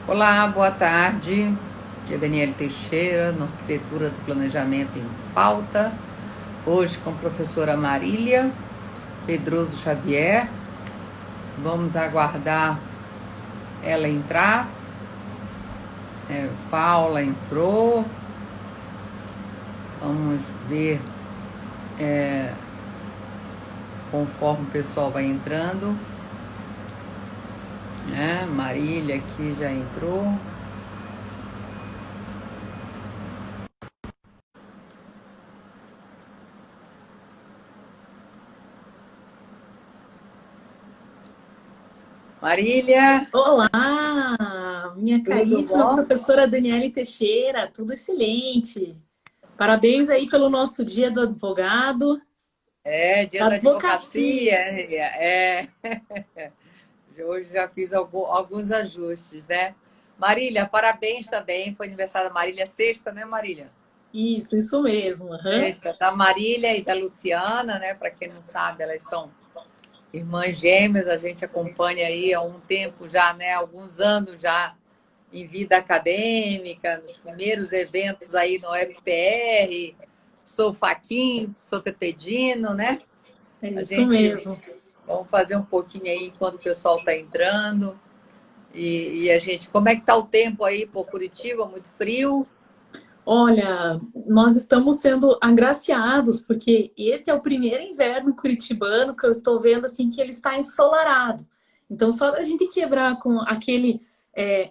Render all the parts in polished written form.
Olá, boa tarde. Aqui é Daniele Teixeira, na Arquitetura do Planejamento em Pauta. Hoje com a professora Marília Pedroso Xavier. Vamos aguardar ela entrar. Paula entrou. Vamos ver conforme o pessoal vai entrando. Marília aqui já entrou. Marília, Olá, minha tudo caríssima bom? professora Daniele Teixeira, tudo excelente. Parabéns aí pelo nosso Dia do Advogado, Dia da da advocacia. advocacia. Hoje já fiz alguns ajustes, né? Marília, parabéns também. Foi aniversário da Marília sexta, né, Marília? Isso mesmo. Aham. Sexta, da Marília e da Luciana, né? Para quem não sabe, elas são irmãs gêmeas. A gente acompanha aí há um tempo já, né? Alguns anos já em vida acadêmica, nos primeiros eventos aí no FPR. Sou Faquin, sou Tepedino, né? É A isso gente mesmo. vamos fazer um pouquinho aí enquanto o pessoal está entrando. E a gente, como é que tá o tempo aí por Curitiba? Muito frio? Olha, nós estamos sendo agraciados, porque este é o primeiro inverno curitibano que eu estou vendo assim que ele está ensolarado. Então, só da gente quebrar com aquele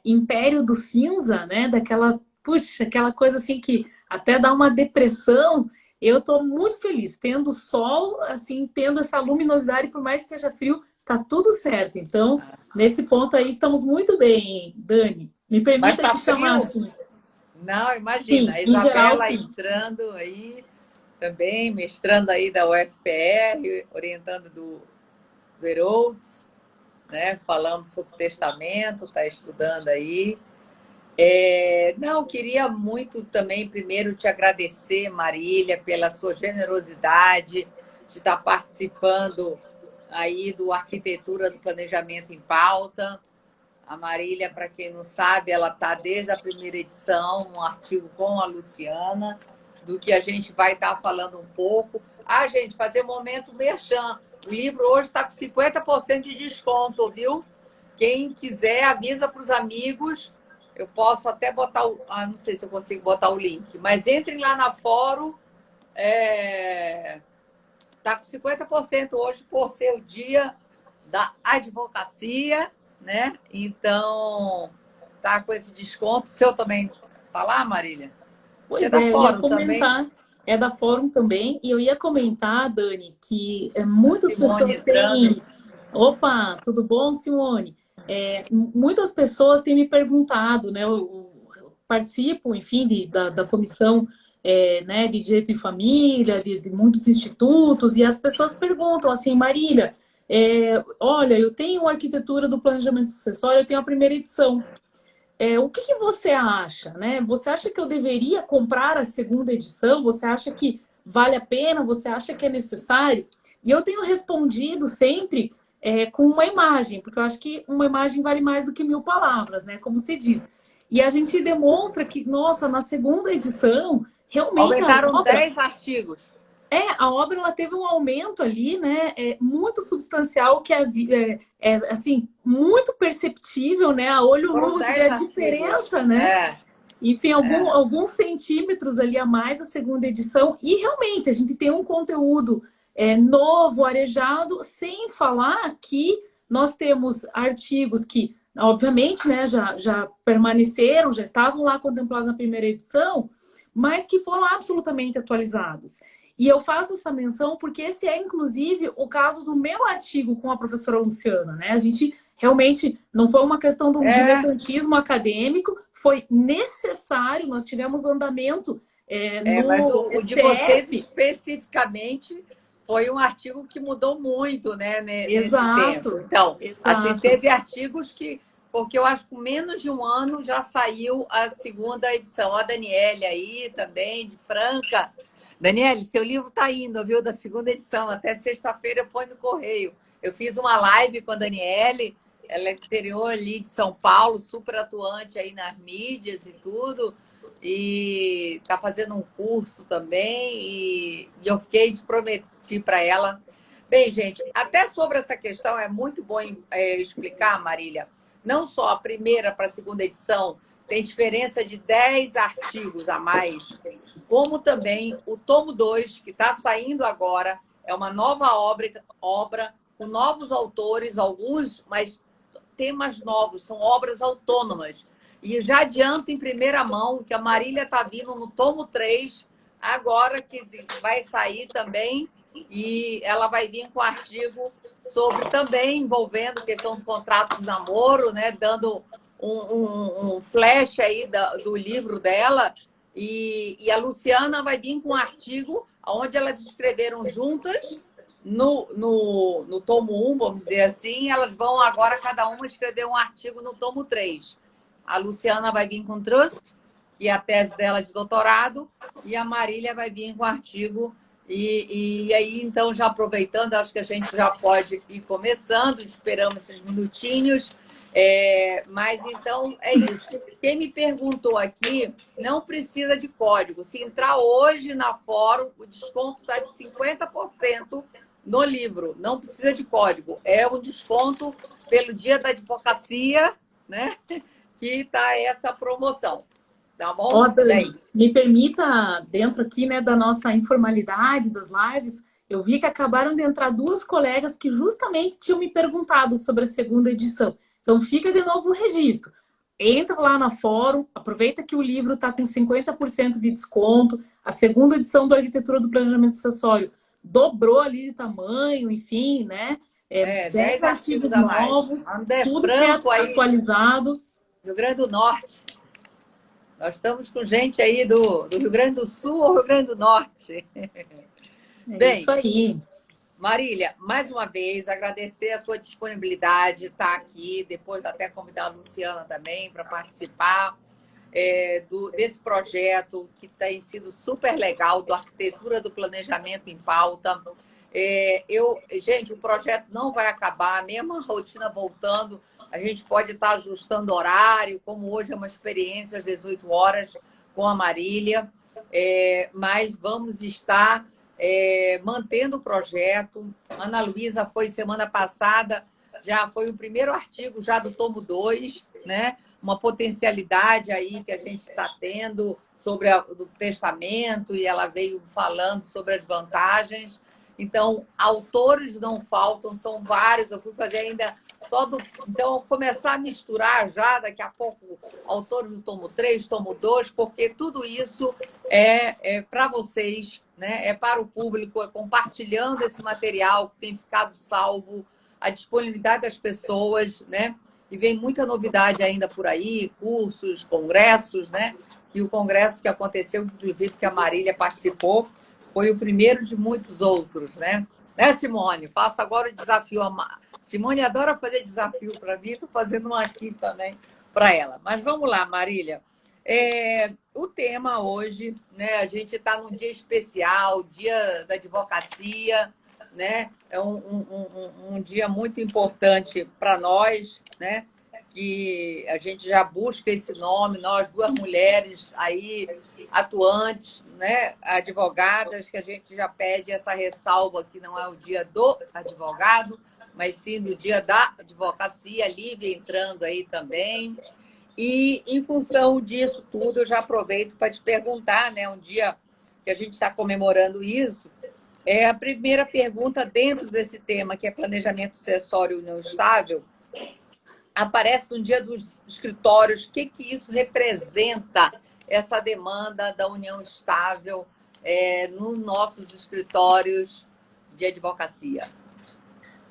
império do cinza, né? Daquela, puxa, aquela coisa assim que até dá uma depressão. Eu estou muito feliz, tendo sol, assim, tendo essa luminosidade, por mais que esteja frio, tá tudo certo. Então, nesse ponto aí, estamos muito bem, Dani. Me Mas permita tá te chamar frio? assim. Não, imagina. Sim, A em geral, Isabela sim. entrando aí também, mestrando aí da UFPR, orientando do Herolds, né? Falando sobre testamento, está estudando aí. Não, queria muito também, primeiro, te agradecer, Marília, pela sua generosidade de estar participando aí do Arquitetura do Planejamento em Pauta. A Marília, para quem não sabe, ela está desde a primeira edição, um artigo com a Luciana, do que a gente vai estar falando um pouco. Gente, fazer momento merchan. O livro hoje está com 50% de desconto, viu? Quem quiser, avisa para os amigos. Eu posso até botar não sei se eu consigo botar o link, mas entrem lá na fórum. Está com 50% hoje por ser o dia da advocacia, né? Então, tá com esse desconto. O seu também tá lá, Marília? Você é Pois da é, eu ia fórum também? comentar, é da Fórum também, e eu ia comentar, Dani, que A muitas Simone pessoas entrando. têm. Opa, tudo bom, Simone? Muitas pessoas têm me perguntado, né? Eu participo, enfim, da comissão, né, de direito de família, de muitos institutos, e as pessoas perguntam assim, Marília, olha, eu tenho arquitetura do planejamento sucessório, eu tenho a primeira edição. O que que você acha, né? Você acha que eu deveria comprar a segunda edição? Você acha que vale a pena? Você acha que é necessário? E eu tenho respondido sempre com uma imagem, porque eu acho que uma imagem vale mais do que 1.000 palavras, né? Como se diz. E a gente demonstra que, nossa, na segunda edição, realmente a Aumentaram obra 10 artigos. ela teve um aumento ali, né, muito substancial, que assim, muito perceptível, né, a olho nu Foram você vê a 10 artigos. diferença, né, enfim, É. alguns centímetros ali a mais a segunda edição, e realmente a gente tem um conteúdo novo, arejado, sem falar que nós temos artigos que, obviamente, né, já permaneceram, já estavam lá contemplados na primeira edição, mas que foram absolutamente atualizados. E eu faço essa menção porque esse é, inclusive, o caso do meu artigo com a professora Luciana, né? A gente realmente não foi uma questão de um É, diletantismo acadêmico, foi necessário, nós tivemos andamento mas no o de vocês STF. especificamente foi um artigo que mudou muito, né, nesse tempo. Exato, Então, assim, exato. teve artigos que, porque eu acho que com menos de um ano já saiu a segunda edição. A Daniele aí também, de Franca. Daniele, seu livro está indo, viu, da segunda edição. Até sexta-feira eu ponho no correio. Eu fiz uma live com a Daniele, Ela é interior ali de São Paulo, super atuante aí nas mídias e tudo. E está fazendo um curso também. E eu fiquei de prometer para ela. Bem, gente, até sobre essa questão é muito bom explicar, Marília. Não só a primeira para a segunda edição tem diferença de 10 artigos a mais, como também o tomo 2, que está saindo agora, é uma nova obra com novos autores, alguns, mas temas novos, são obras autônomas. E já adianto em primeira mão que a Marília está vindo no tomo 3, agora que vai sair também, e ela vai vir com um artigo sobre também envolvendo questão do contrato de namoro, né? Dando um flash aí do livro dela. E a Luciana vai vir com um artigo onde elas escreveram juntas no tomo 1, vamos dizer assim. Elas vão agora, cada uma, escrever um artigo no tomo 3. A Luciana vai vir com Trust, que é a tese dela de doutorado, e a Marília vai vir com artigo. E aí, então, já aproveitando, acho que a gente já pode ir começando, esperamos esses minutinhos. Mas, então, é isso. Quem me perguntou aqui, não precisa de código. Se entrar hoje na Fórum, o desconto está de 50% no livro. Não precisa de código. É um desconto pelo Dia da Advocacia, né? Que está essa promoção. Tá bom? Ó, Dani, me permita, dentro aqui, né, da nossa informalidade das lives, eu vi que acabaram de entrar duas colegas que justamente tinham me perguntado sobre a segunda edição. Então, fica de novo o registro. Entra lá na Fórum, aproveita que o livro está com 50% de desconto. A segunda edição do Arquitetura do Planejamento Sucessório dobrou ali de tamanho, enfim, né? 10 artigos a mais. Novos, André tudo Franco aí, atualizado. Rio Grande do Norte. Nós estamos com gente aí do Rio Grande do Sul ou Rio Grande do Norte. Bem, isso aí. Marília, mais uma vez, agradecer a sua disponibilidade de estar aqui, depois até convidar a Luciana também para participar desse projeto que tem sido super legal, do Arquitetura do Planejamento em Pauta. Gente, o projeto não vai acabar, mesmo a rotina voltando, a gente pode estar ajustando horário, como hoje é uma experiência às 18 horas com a Marília, mas vamos estar mantendo o projeto. Ana Luísa foi semana passada, já foi o primeiro artigo já do tomo 2, né? Uma potencialidade aí que a gente está tendo sobre o testamento, e ela veio falando sobre as vantagens. Então, autores não faltam, são vários. Eu fui fazer ainda só do... Então, começar a misturar já, daqui a pouco, autores do tomo 3, tomo 2, porque tudo isso é para vocês, né? É para o público, é compartilhando esse material que tem ficado salvo, a disponibilidade das pessoas, né? E vem muita novidade ainda por aí, cursos, congressos, né? E o congresso que aconteceu, inclusive, que a Marília participou, foi o primeiro de muitos outros, né? Né, Simone? Faço agora o desafio. Simone adora fazer desafio para mim, estou fazendo um aqui também para ela. Mas vamos lá, Marília. O tema hoje, né? A gente está num dia especial, dia da advocacia, né? É um dia muito importante para nós, né? Que a gente já busca esse nome, nós duas mulheres aí atuantes, né? Advogadas, que a gente já pede essa ressalva que não é o dia do advogado, mas sim do dia da advocacia, Lívia entrando aí também. E, em função disso tudo, eu já aproveito para te perguntar, né? Um dia que a gente está comemorando isso, a primeira pergunta dentro desse tema, que é planejamento sucessório e união estável, aparece no dia dos escritórios. O que isso representa, essa demanda da união estável nos nossos escritórios de advocacia?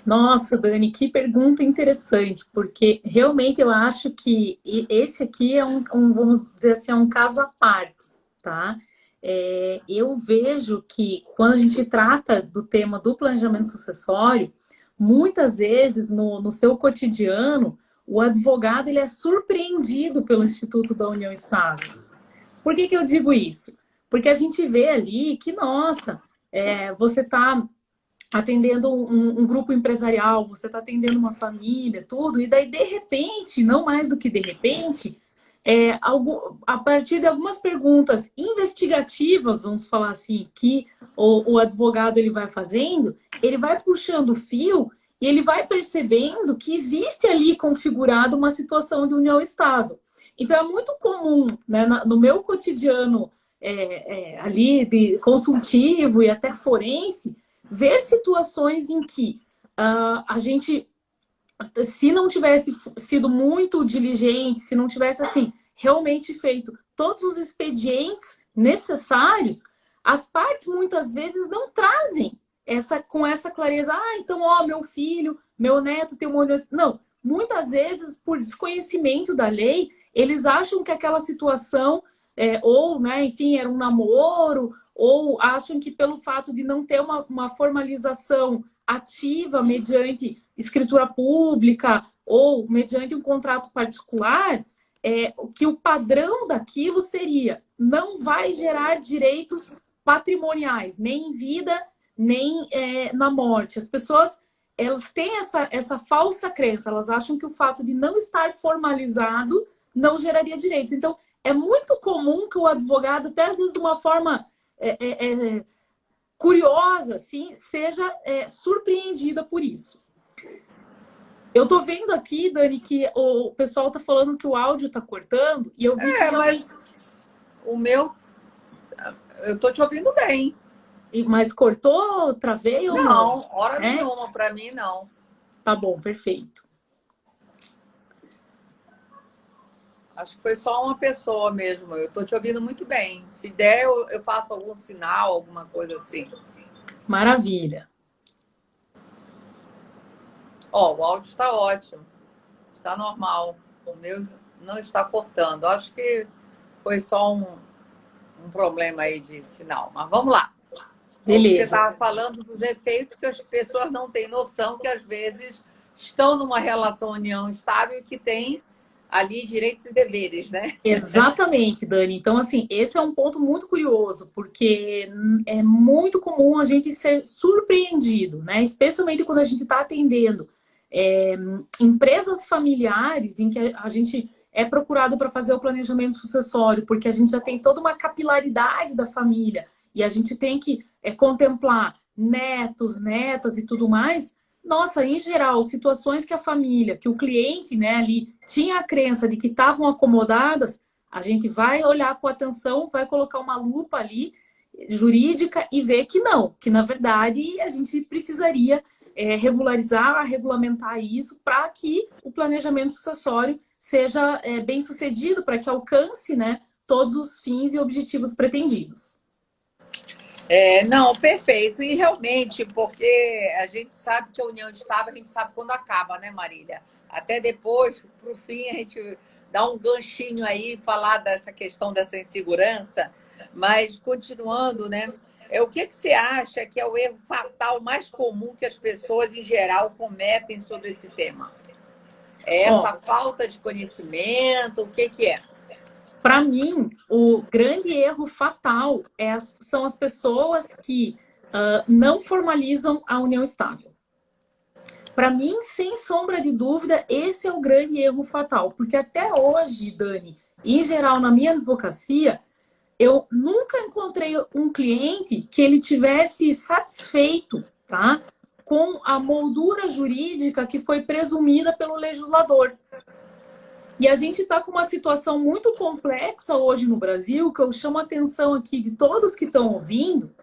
Nossa, Dani, que pergunta interessante, porque realmente eu acho que esse aqui é vamos dizer assim, é um caso à parte, tá? Eu vejo que quando a gente trata do tema do planejamento sucessório, muitas vezes no seu cotidiano, o advogado ele é surpreendido pelo Instituto da União Estável. Por que eu digo isso? Porque a gente vê ali que, nossa, você está atendendo um grupo empresarial, você está atendendo uma família, tudo, e daí, de repente, não mais do que de repente, a partir de algumas perguntas investigativas, vamos falar assim, que o advogado ele vai fazendo, ele vai puxando o fio e ele vai percebendo que existe ali configurada uma situação de união estável. Então, é muito comum, né, no meu cotidiano ali de consultivo e até forense, ver situações em que a gente, se não tivesse sido muito diligente, se não tivesse assim realmente feito todos os expedientes necessários, as partes muitas vezes não trazem com essa clareza. Ah, então, ó, meu filho, meu neto tem uma... Não, muitas vezes, por desconhecimento da lei, eles acham que aquela situação, ou, né, enfim, era um namoro, ou acham que pelo fato de não ter uma formalização ativa mediante escritura pública ou mediante um contrato particular, que o padrão daquilo seria não vai gerar direitos patrimoniais, nem em vida, nem na morte. As pessoas, elas têm essa falsa crença, elas acham que o fato de não estar formalizado não geraria direitos. Então, é muito comum que o advogado, até às vezes de uma forma curiosa, assim, seja surpreendida por isso. Eu tô vendo aqui, Dani, que o pessoal tá falando que o áudio tá cortando, e eu vi que realmente... Mas o meu, eu tô te ouvindo bem. Mas cortou, travei ou não? Não, hora nenhuma, para mim não. Tá bom, perfeito. Acho que foi só uma pessoa mesmo. Eu tô te ouvindo muito bem. Se der, eu faço algum sinal, alguma coisa assim. Maravilha. Ó, o áudio está ótimo. Está normal. O meu não está cortando. Acho que foi só um problema aí de sinal. Mas vamos lá. Beleza. Você estava falando dos efeitos que as pessoas não têm noção, que às vezes estão numa relação união estável que tem ali direitos e deveres, né? Exatamente, Dani. Então, assim, esse é um ponto muito curioso, porque é muito comum a gente ser surpreendido, né? Especialmente quando a gente está atendendo empresas familiares em que a gente é procurado para fazer o planejamento sucessório, porque a gente já tem toda uma capilaridade da família e a gente tem que contemplar netos, netas e tudo mais. Nossa, em geral, situações que a família, que o cliente, né, ali tinha a crença de que estavam acomodadas, a gente vai olhar com atenção, vai colocar uma lupa ali jurídica e ver que não, que na verdade a gente precisaria regularizar, regulamentar isso para que o planejamento sucessório seja bem sucedido, para que alcance, né, todos os fins e objetivos pretendidos. Não, perfeito. E realmente, porque a gente sabe que a união estável, a gente sabe quando acaba, né, Marília? Até depois, para o fim, a gente dá um ganchinho aí, falar dessa questão dessa insegurança. Mas, continuando, né? O que você acha que é o erro fatal mais comum que as pessoas, em geral, cometem sobre esse tema? É essa falta de conhecimento? O que é? Para mim, o grande erro fatal são as pessoas que não formalizam a união estável. Para mim, sem sombra de dúvida, esse é o grande erro fatal. Porque até hoje, Dani, em geral, na minha advocacia, eu nunca encontrei um cliente que ele tivesse satisfeito, tá, com a moldura jurídica que foi presumida pelo legislador. E a gente está com uma situação muito complexa hoje no Brasil, que eu chamo a atenção aqui de todos que estão ouvindo,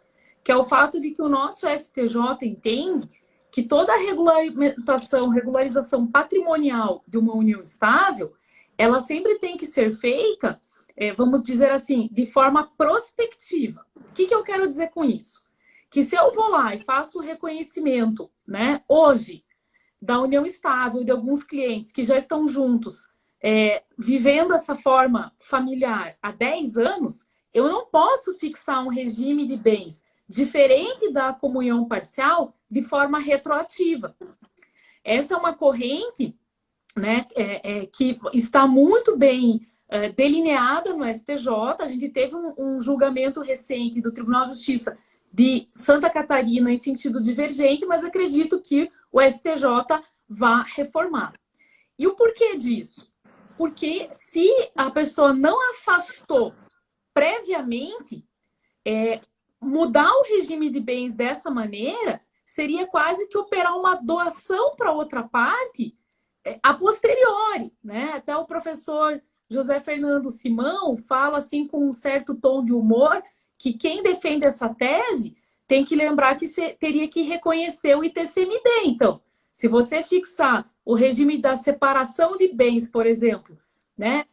que é o fato de que o nosso STJ entende que toda a regularização patrimonial de uma união estável, ela sempre tem que ser feita, vamos dizer assim, de forma prospectiva. O que eu quero dizer com isso? Que se eu vou lá e faço o reconhecimento, né, hoje, da união estável de alguns clientes que já estão juntos, vivendo essa forma familiar há 10 anos, eu não posso fixar um regime de bens diferente da comunhão parcial de forma retroativa. Essa é uma corrente, né, que está muito bem delineada no STJ. A gente teve um julgamento recente do Tribunal de Justiça de Santa Catarina em sentido divergente, mas acredito que o STJ vá reformar. E o porquê disso? Porque se a pessoa não afastou previamente, mudar o regime de bens dessa maneira seria quase que operar uma doação para outra parte a posteriori, né? Até o professor José Fernando Simão fala assim com um certo tom de humor que quem defende essa tese tem que lembrar que teria que reconhecer o ITCMD. Então, se você fixar o regime da separação de bens, por exemplo, né,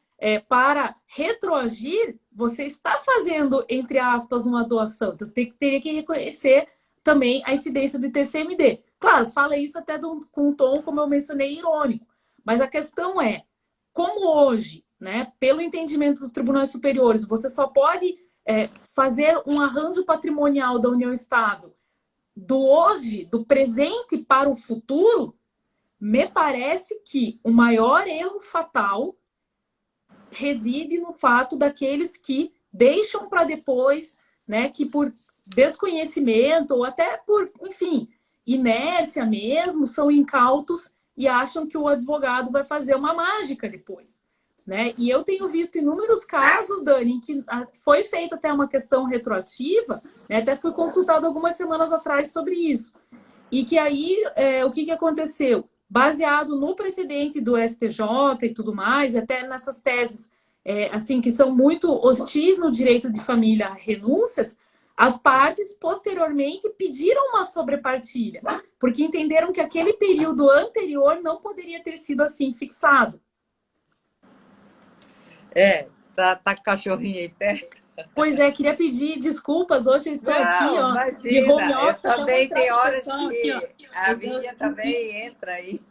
para retroagir, você está fazendo, entre aspas, uma doação. Então, você teria que reconhecer também a incidência do ITCMD. Claro, fala isso até com um tom, como eu mencionei, irônico. Mas a questão é, como hoje, né, pelo entendimento dos tribunais superiores, você só pode fazer um arranjo patrimonial da união estável do hoje, do presente para o futuro, me parece que o maior erro fatal reside no fato daqueles que deixam para depois, né, que por desconhecimento ou até por, enfim, inércia mesmo, são incautos e acham que o advogado vai fazer uma mágica depois, né? E eu tenho visto inúmeros casos, Dani, em que foi feita até uma questão retroativa, né? Até fui consultado algumas semanas atrás sobre isso. E que aí, o que aconteceu? Baseado no precedente do STJ e tudo mais, até nessas teses assim que são muito hostis no direito de família a renúncias, as partes posteriormente pediram uma sobrepartilha, porque entenderam que aquele período anterior não poderia ter sido assim fixado. Tá com o cachorrinho aí perto? Pois é, queria pedir desculpas, hoje eu estou Não, aqui, ó, de imagina. home Eu office, até também mostrar tem para o horas pessoal aqui, ó. que a minha também entra aí.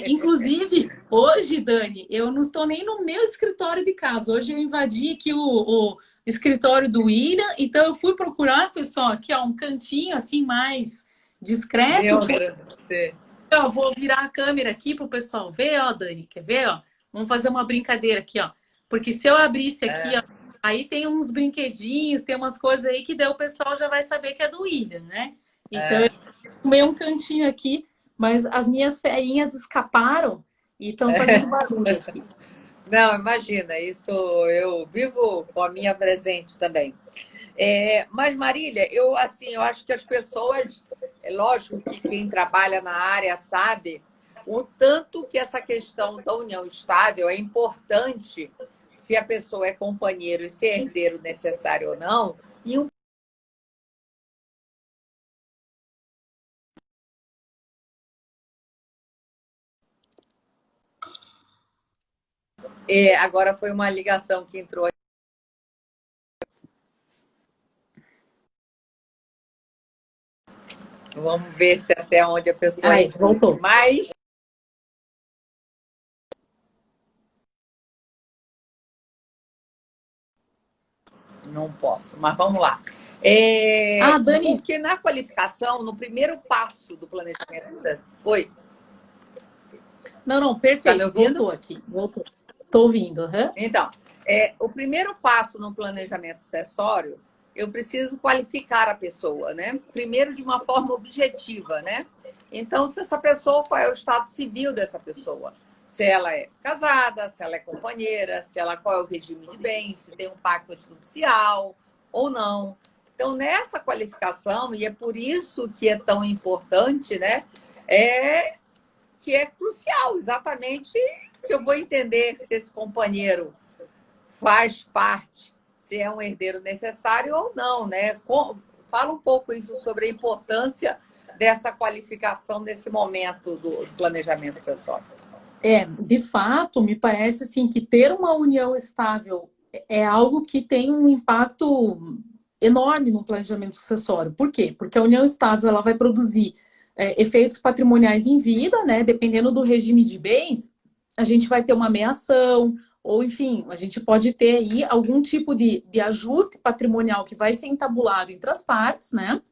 Inclusive, hoje, Dani, eu não estou nem no meu escritório de casa. Hoje eu invadi aqui o escritório do William, então eu fui procurar, pessoal, aqui, ó, um cantinho assim mais discreto. Meu Deus do céu. Eu vou virar a câmera aqui para o pessoal ver, ó, Dani, quer ver, ó? Vamos fazer uma brincadeira aqui, ó. Porque se eu abrisse aqui, ó, aí tem uns brinquedinhos, tem umas coisas aí que daí o pessoal já vai saber que é do William, né? Então, eu arrumei um cantinho aqui, mas as minhas feinhas escaparam e estão fazendo barulho aqui. Não, imagina, isso eu vivo com a minha presente também. Mas, Marília, eu acho que as pessoas, é lógico que quem trabalha na área sabe o tanto que essa questão da união estável é importante se a pessoa é companheiro e se é herdeiro necessário ou não, e agora foi uma ligação que entrou. Vamos ver se até onde a pessoa voltou. Mas não posso, mas vamos lá. Dani. Porque na qualificação, no primeiro passo do planejamento... Oi? Não, perfeito. Tá me ouvindo? Voltou aqui, voltou. Estou ouvindo. Uhum. Então, o primeiro passo no planejamento sucessório, eu preciso qualificar a pessoa, né? Primeiro de uma forma objetiva, né? Então, se essa pessoa, qual é o estado civil dessa pessoa? Se ela é casada, se ela é companheira, qual é o regime de bens, se tem um pacto nupcial ou não. Então, nessa qualificação, e é por isso que é tão importante, né? Que é crucial, exatamente, se eu vou entender se esse companheiro faz parte, se é um herdeiro necessário ou não, né? Fala um pouco isso sobre a importância dessa qualificação nesse momento do planejamento sucessório. De fato, me parece assim que ter uma união estável é algo que tem um impacto enorme no planejamento sucessório. Por quê? Porque a união estável ela vai produzir efeitos patrimoniais em vida, né? Dependendo do regime de bens, a gente vai ter uma ameação, ou enfim, a gente pode ter aí algum tipo de ajuste patrimonial que vai ser entabulado entre as partes, né?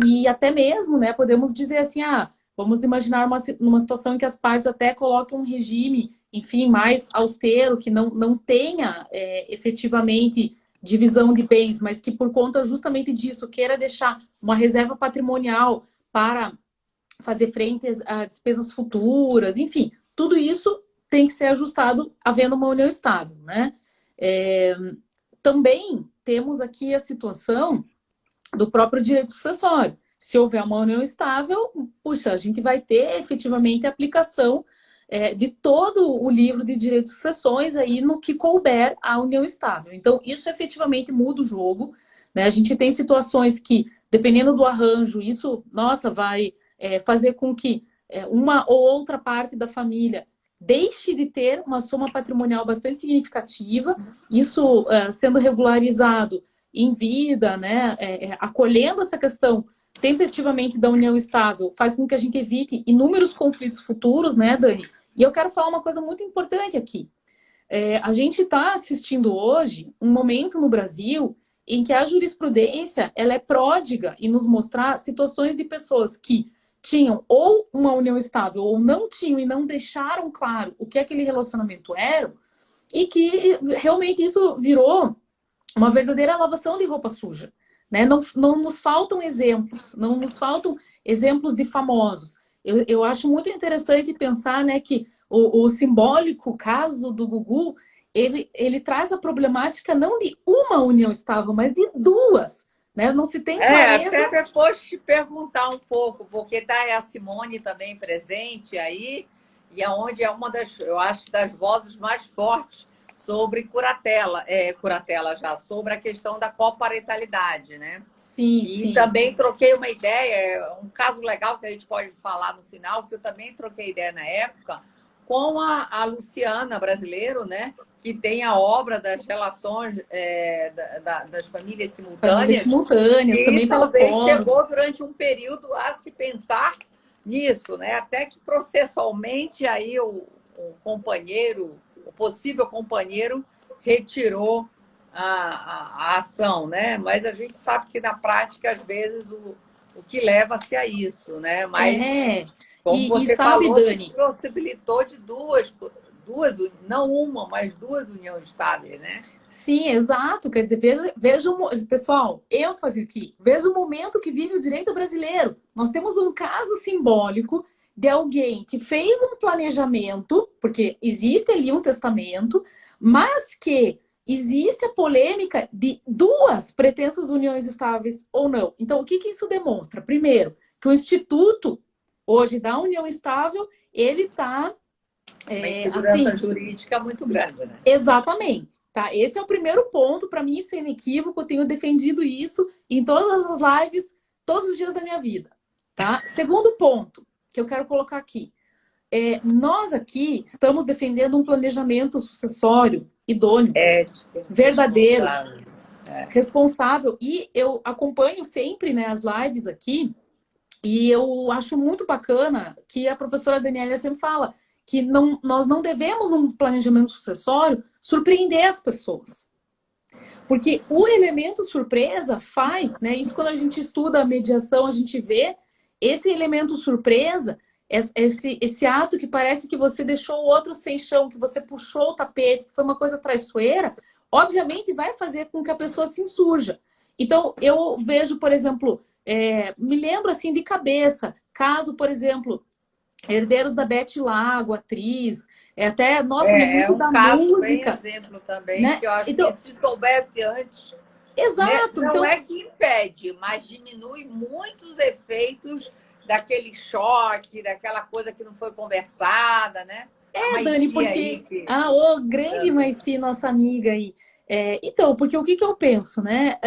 E até mesmo, né, podemos dizer assim, vamos imaginar uma situação em que as partes até coloquem um regime, enfim, mais austero, que não tenha efetivamente divisão de bens, mas que por conta justamente disso queira deixar uma reserva patrimonial para fazer frente a despesas futuras, enfim, tudo isso tem que ser ajustado havendo uma união estável, né? Também temos aqui a situação do próprio direito sucessório. Se houver uma união estável, puxa, a gente vai ter efetivamente a aplicação de todo o livro de direitos de sucessões aí no que couber a união estável. Então, isso efetivamente muda o jogo, né? A gente tem situações que, dependendo do arranjo, isso, nossa, vai fazer com que uma ou outra parte da família deixe de ter uma soma patrimonial bastante significativa, isso sendo regularizado em vida, né, acolhendo essa questão tempestivamente da união estável, faz com que a gente evite inúmeros conflitos futuros, né, Dani? E eu quero falar uma coisa muito importante aqui. A gente está assistindo hoje um momento no Brasil em que a jurisprudência ela é pródiga em nos mostrar situações de pessoas que tinham ou uma união estável ou não tinham e não deixaram claro o que aquele relacionamento era, e que realmente isso virou uma verdadeira lavação de roupa suja. Né? Não nos faltam exemplos, não nos faltam exemplos de famosos. Eu acho muito interessante pensar, né, que o simbólico caso do Gugu, ele traz a problemática não de uma união estável, mas de duas. Né? Não se tem clareza. Até depois te perguntar um pouco, porque está a Simone também presente aí, e aonde é uma das, eu acho, das vozes mais fortes sobre curatela já, sobre a questão da coparentalidade, né? Sim, e sim. também troquei uma ideia, um caso legal que a gente pode falar no final, que eu também troquei ideia na época, com a Luciana Brasileiro, né? Que tem a obra das relações das famílias simultâneas, também e pela talvez Fórum. chegou durante um período a se pensar nisso, né? Até que processualmente aí o companheiro, o possível companheiro, retirou a ação, né? Mas a gente sabe que na prática, às vezes, o que leva-se a isso, né? Mas, como você sabe, falou, Dani, se possibilitou de duas, não uma, mas duas uniões estáveis, né? sim, exato. Quer dizer, veja pessoal, ênfase aqui. Veja o momento que vive o direito brasileiro. Nós temos um caso simbólico de alguém que fez um planejamento, porque existe ali um testamento, mas que existe a polêmica de duas pretensas uniões estáveis ou não. Então, o que isso demonstra? Primeiro, que o Instituto, hoje, da união estável, ele está... Uma insegurança jurídica muito grande, né? Exatamente. Tá? Esse é o primeiro ponto, para mim isso é inequívoco, eu tenho defendido isso em todas as lives, todos os dias da minha vida. Tá? Segundo ponto que eu quero colocar aqui. Nós aqui estamos defendendo um planejamento sucessório idôneo, ético, verdadeiro, responsável. E eu acompanho sempre, né, as lives aqui, e eu acho muito bacana que a professora Daniela sempre fala que nós não devemos, num planejamento sucessório, surpreender as pessoas. Porque o elemento surpresa faz, né? Isso quando a gente estuda a mediação, a gente vê esse elemento surpresa, esse ato que parece que você deixou o outro sem chão, que você puxou o tapete, que foi uma coisa traiçoeira, obviamente vai fazer com que a pessoa se insurja. Então, eu vejo, por exemplo, me lembro assim de cabeça, caso, por exemplo, Herdeiros da Beth Lago, atriz, até, nossa, no mundo da caso música. Bem exemplo também, Né? que eu acho então, que se soubesse antes, exato. Não então, é que impede, mas diminui muitos efeitos daquele choque, daquela coisa que não foi conversada, né? Dani, porque... aí que... grande Maici, nossa amiga aí. Então, porque o que eu penso, né?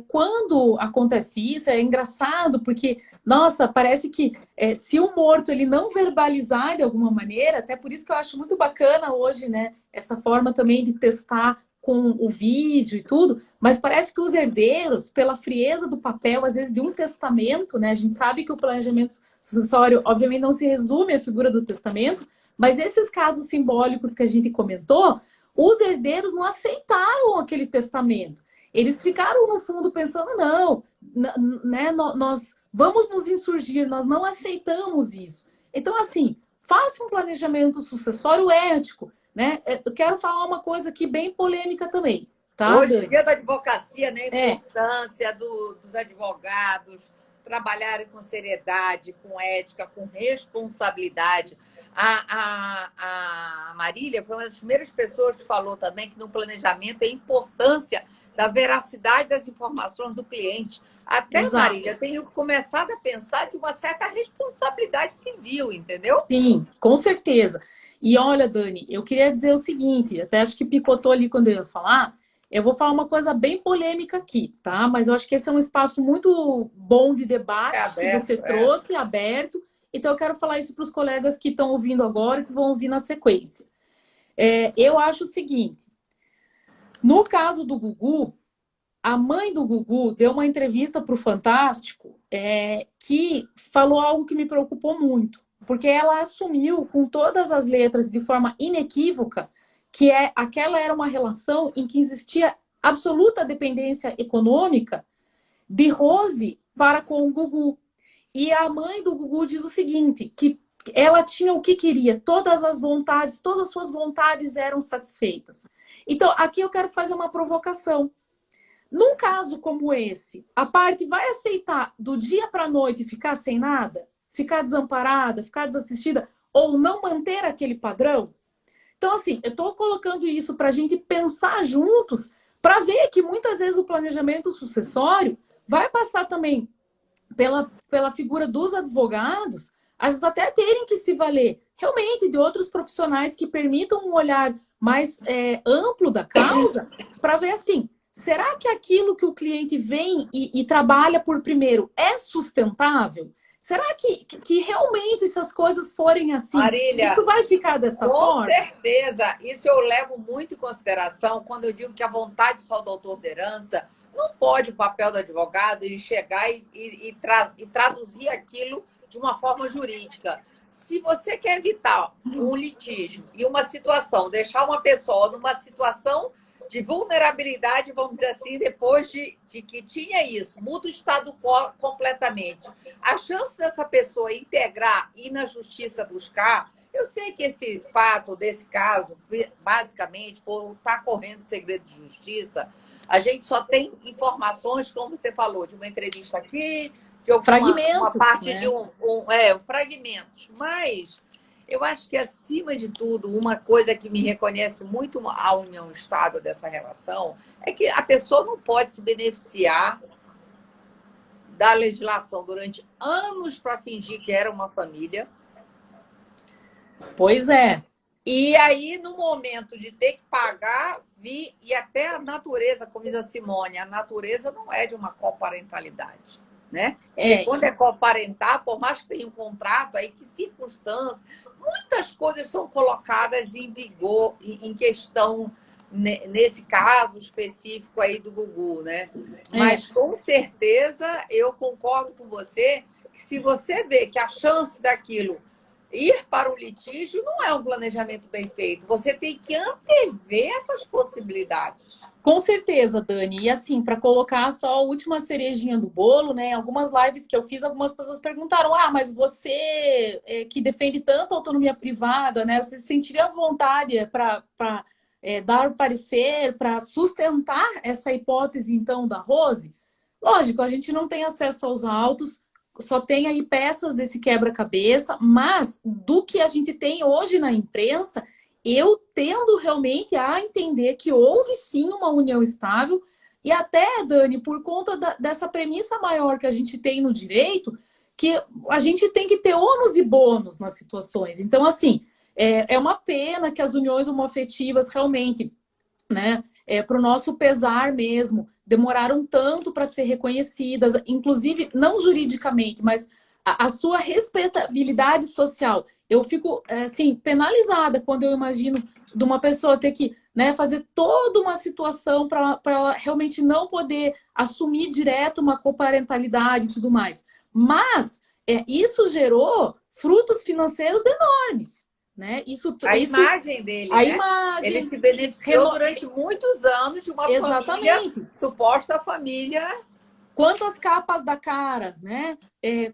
Quando acontece isso, é engraçado, porque, nossa, parece que se o morto ele não verbalizar de alguma maneira, até por isso que eu acho muito bacana hoje, né? Essa forma também de testar com o vídeo e tudo, mas parece que os herdeiros, pela frieza do papel, às vezes de um testamento, né? A gente sabe que o planejamento sucessório, obviamente, não se resume à figura do testamento, mas esses casos simbólicos que a gente comentou, os herdeiros não aceitaram aquele testamento. Eles ficaram, no fundo, pensando, não, né, nós vamos nos insurgir, nós não aceitamos isso. Então, assim, faça um planejamento sucessório ético. Né? Eu quero falar uma coisa aqui bem polêmica também. tá, Hoje, Dani? dia da advocacia, né? A É, importância dos advogados trabalharem com seriedade, com ética, com responsabilidade. A Marília foi uma das primeiras pessoas que falou também que no planejamento a importância da veracidade das informações do cliente. Até, Marília, exato. eu tenho começado a pensar de uma certa responsabilidade civil, entendeu? Sim, com certeza. E olha, Dani, eu queria dizer o seguinte, até acho que picotou ali quando eu ia falar, eu vou falar uma coisa bem polêmica aqui, tá? Mas eu acho que esse é um espaço muito bom de É debate que você aberto, é. trouxe, aberto. Então eu quero falar isso para os colegas que estão ouvindo agora e que vão ouvir na sequência. Eu acho o seguinte, no caso do Gugu, a mãe do Gugu deu uma entrevista para o Fantástico que falou algo que me preocupou muito, porque ela assumiu com todas as letras de forma inequívoca que aquela era uma relação em que existia absoluta dependência econômica de Rose para com o Gugu. E a mãe do Gugu diz o seguinte, que ela tinha o que queria, todas as vontades, todas as suas vontades eram satisfeitas. Então, aqui eu quero fazer uma provocação. Num caso como esse, a parte vai aceitar do dia para a noite ficar sem nada? Ficar desamparada, ficar desassistida? Ou não manter aquele padrão? Então, assim, eu estou colocando isso para a gente pensar juntos, para ver que muitas vezes o planejamento sucessório vai passar também pela figura dos advogados, às vezes até terem que se valer realmente de outros profissionais que permitam um olhar mais amplo da causa, para ver assim, será que aquilo que o cliente vem e trabalha por primeiro é sustentável? Será que realmente, se as coisas forem assim, Marília, isso vai ficar dessa com forma? certeza, isso eu levo muito em consideração quando eu digo que a vontade só do autor de herança não pode o papel do advogado e chegar e traduzir aquilo de uma forma jurídica. Se você quer evitar um litígio e uma situação, deixar uma pessoa numa situação de vulnerabilidade, vamos dizer assim, depois de que tinha isso, muda o estado quo completamente. A chance dessa pessoa integrar e ir na justiça buscar. Eu sei que esse fato desse caso, basicamente, por estar correndo segredo de justiça, a gente só tem informações, como você falou, de uma entrevista aqui, de uma Fragmentos, parte de né? fragmentos. Mas eu acho que, acima de tudo, uma coisa que me reconhece muito a união estável dessa relação é que a pessoa não pode se beneficiar da legislação durante anos para fingir que era uma família. Pois é. E aí, no momento de ter que pagar, e até a natureza, como diz a Simone, a natureza não é de uma coparentalidade, né? Porque quando é coparentar, por mais que tenha um contrato, aí que circunstâncias, muitas coisas são colocadas em vigor, em questão, nesse caso específico aí do Gugu, né? Mas, com certeza, eu concordo com você que se você vê que a chance daquilo ir para o litígio não é um planejamento bem feito. Você tem que antever essas possibilidades. Com certeza, Dani. E assim, para colocar só a última cerejinha do bolo, né? Algumas lives que eu fiz, algumas pessoas perguntaram: ah, mas você que defende tanto a autonomia privada, né? Você se sentiria à vontade para dar o parecer, para sustentar essa hipótese, então, da Rose? Lógico, a gente não tem acesso aos autos, só tem aí peças desse quebra-cabeça, mas do que a gente tem hoje na imprensa, eu tendo realmente a entender que houve sim uma união estável, e até, Dani, por conta dessa premissa maior que a gente tem no direito, que a gente tem que ter ônus e bônus nas situações. Então, assim, é uma pena que as uniões homoafetivas realmente, né, para o nosso pesar mesmo, demoraram tanto para ser reconhecidas, inclusive não juridicamente, mas a sua respeitabilidade social. Eu fico assim penalizada quando eu imagino de uma pessoa ter que, né, fazer toda uma situação para ela realmente não poder assumir direto uma coparentalidade e tudo mais. Mas isso gerou frutos financeiros enormes, né? A imagem dele, A né? Ele imagem, se beneficiou durante muitos anos de uma família, exatamente. suposta família. Quantas capas da Caras, né?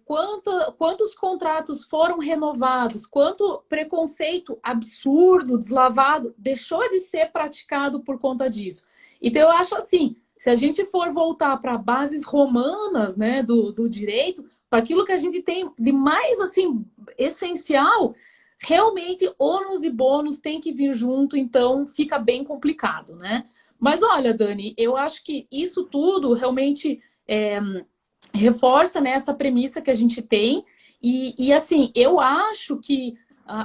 Quantos contratos foram renovados? Quanto preconceito absurdo, deslavado, deixou de ser praticado por conta disso? Então, eu acho assim, se a gente for voltar para bases romanas, né, do direito, para aquilo que a gente tem de mais assim essencial, realmente ônus e bônus tem que vir junto, então fica bem complicado, né? Mas olha, Dani, eu acho que isso tudo realmente reforça, né, essa premissa que a gente tem. E assim, eu acho que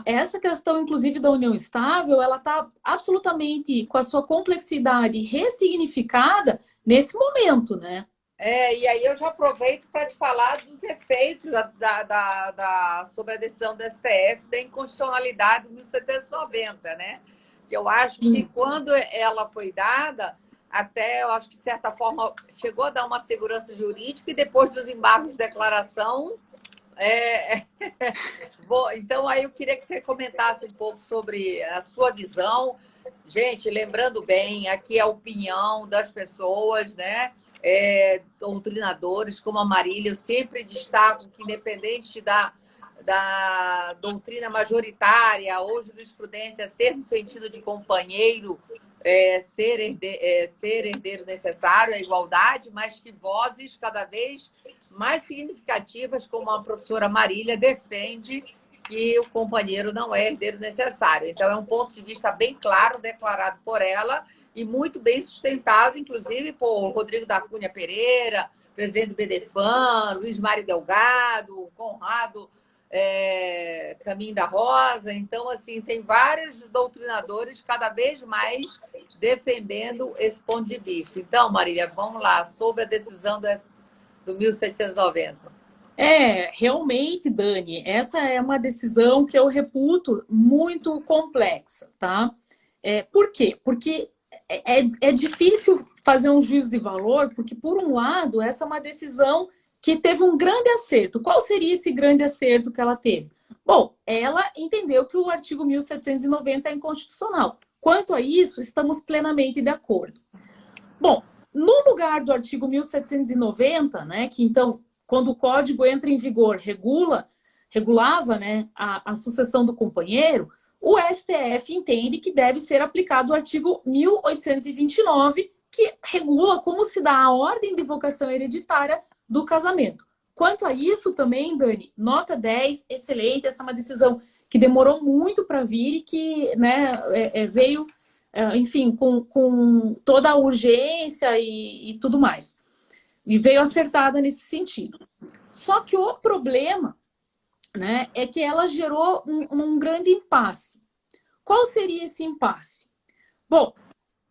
essa questão, inclusive, da união estável, ela está absolutamente com a sua complexidade ressignificada nesse momento, né? E aí eu já aproveito para te falar dos efeitos sobre a decisão do STF da inconstitucionalidade de 1790, né? Que eu acho que Sim. quando ela foi dada, até eu acho que de certa forma chegou a dar uma segurança jurídica e depois dos embargos de declaração. Então, aí eu queria que você comentasse um pouco sobre a sua visão. Gente, lembrando bem, aqui é a opinião das pessoas, né? Doutrinadores, como a Marília, eu sempre destaco que, independente da doutrina majoritária ou jurisprudência ser no sentido de companheiro, ser herdeiro necessário, a igualdade, mas que vozes cada vez mais significativas, como a professora Marília, defende que o companheiro não é herdeiro necessário. Então, é um ponto de vista bem claro, declarado por ela, e muito bem sustentado, inclusive, por Rodrigo da Cunha Pereira, presidente do BDFAM, Luiz Mário Delgado, Conrado Caminho da Rosa. Então, assim, tem vários doutrinadores cada vez mais defendendo esse ponto de vista. Então, Marília, vamos lá, sobre a decisão do 1790. Realmente, Dani, essa é uma decisão que eu reputo muito complexa, tá? Por quê? Porque é difícil fazer um juízo de valor, porque, por um lado, essa é uma decisão que teve um grande acerto. Qual seria esse grande acerto que ela teve? Bom, ela entendeu que o artigo 1790 é inconstitucional. Quanto a isso, estamos plenamente de acordo. Bom, no lugar do artigo 1790, né, que então, quando o código entra em vigor, regulava, né, a sucessão do companheiro, o STF entende que deve ser aplicado o artigo 1829, que regula como se dá a ordem de vocação hereditária do casamento. Quanto a isso também, Dani, nota 10, excelente, essa é uma decisão que demorou muito para vir e que, né, veio, enfim, com toda a urgência e tudo mais. E veio acertada nesse sentido. Só que o problema, né, é que ela gerou um grande impasse. Qual seria esse impasse? Bom,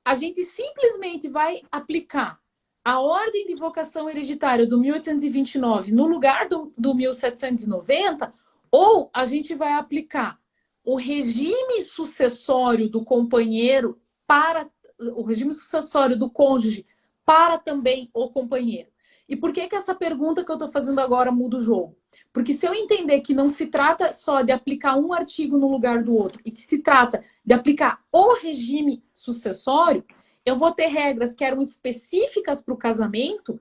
a gente simplesmente vai aplicar a ordem de vocação hereditária do 1829 no lugar do 1790, ou a gente vai aplicar o regime sucessório do companheiro para o regime sucessório do cônjuge para também o companheiro. E por que essa pergunta que eu estou fazendo agora muda o jogo? Porque se eu entender que não se trata só de aplicar um artigo no lugar do outro, e que se trata de aplicar o regime sucessório, eu vou ter regras que eram específicas para o casamento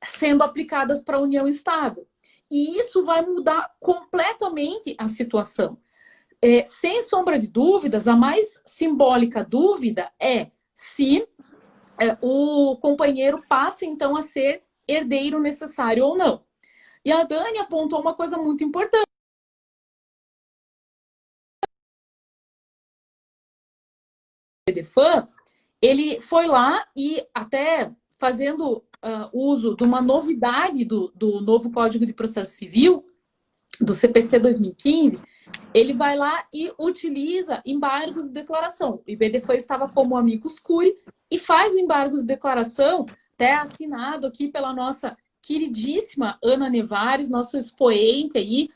sendo aplicadas para a união estável. E isso vai mudar completamente a situação. Sem sombra de dúvidas, a mais simbólica dúvida é se o companheiro passa, então, a ser herdeiro necessário ou não. E a Dani apontou uma coisa muito importante. O BDFAM, ele foi lá e até fazendo uso de uma novidade do novo Código de Processo Civil, do CPC 2015, ele vai lá e utiliza embargos de declaração. O IBDFAM estava como amicus curiae e faz o embargos de declaração, até assinado aqui pela nossa queridíssima Ana Nevares, nosso expoente aí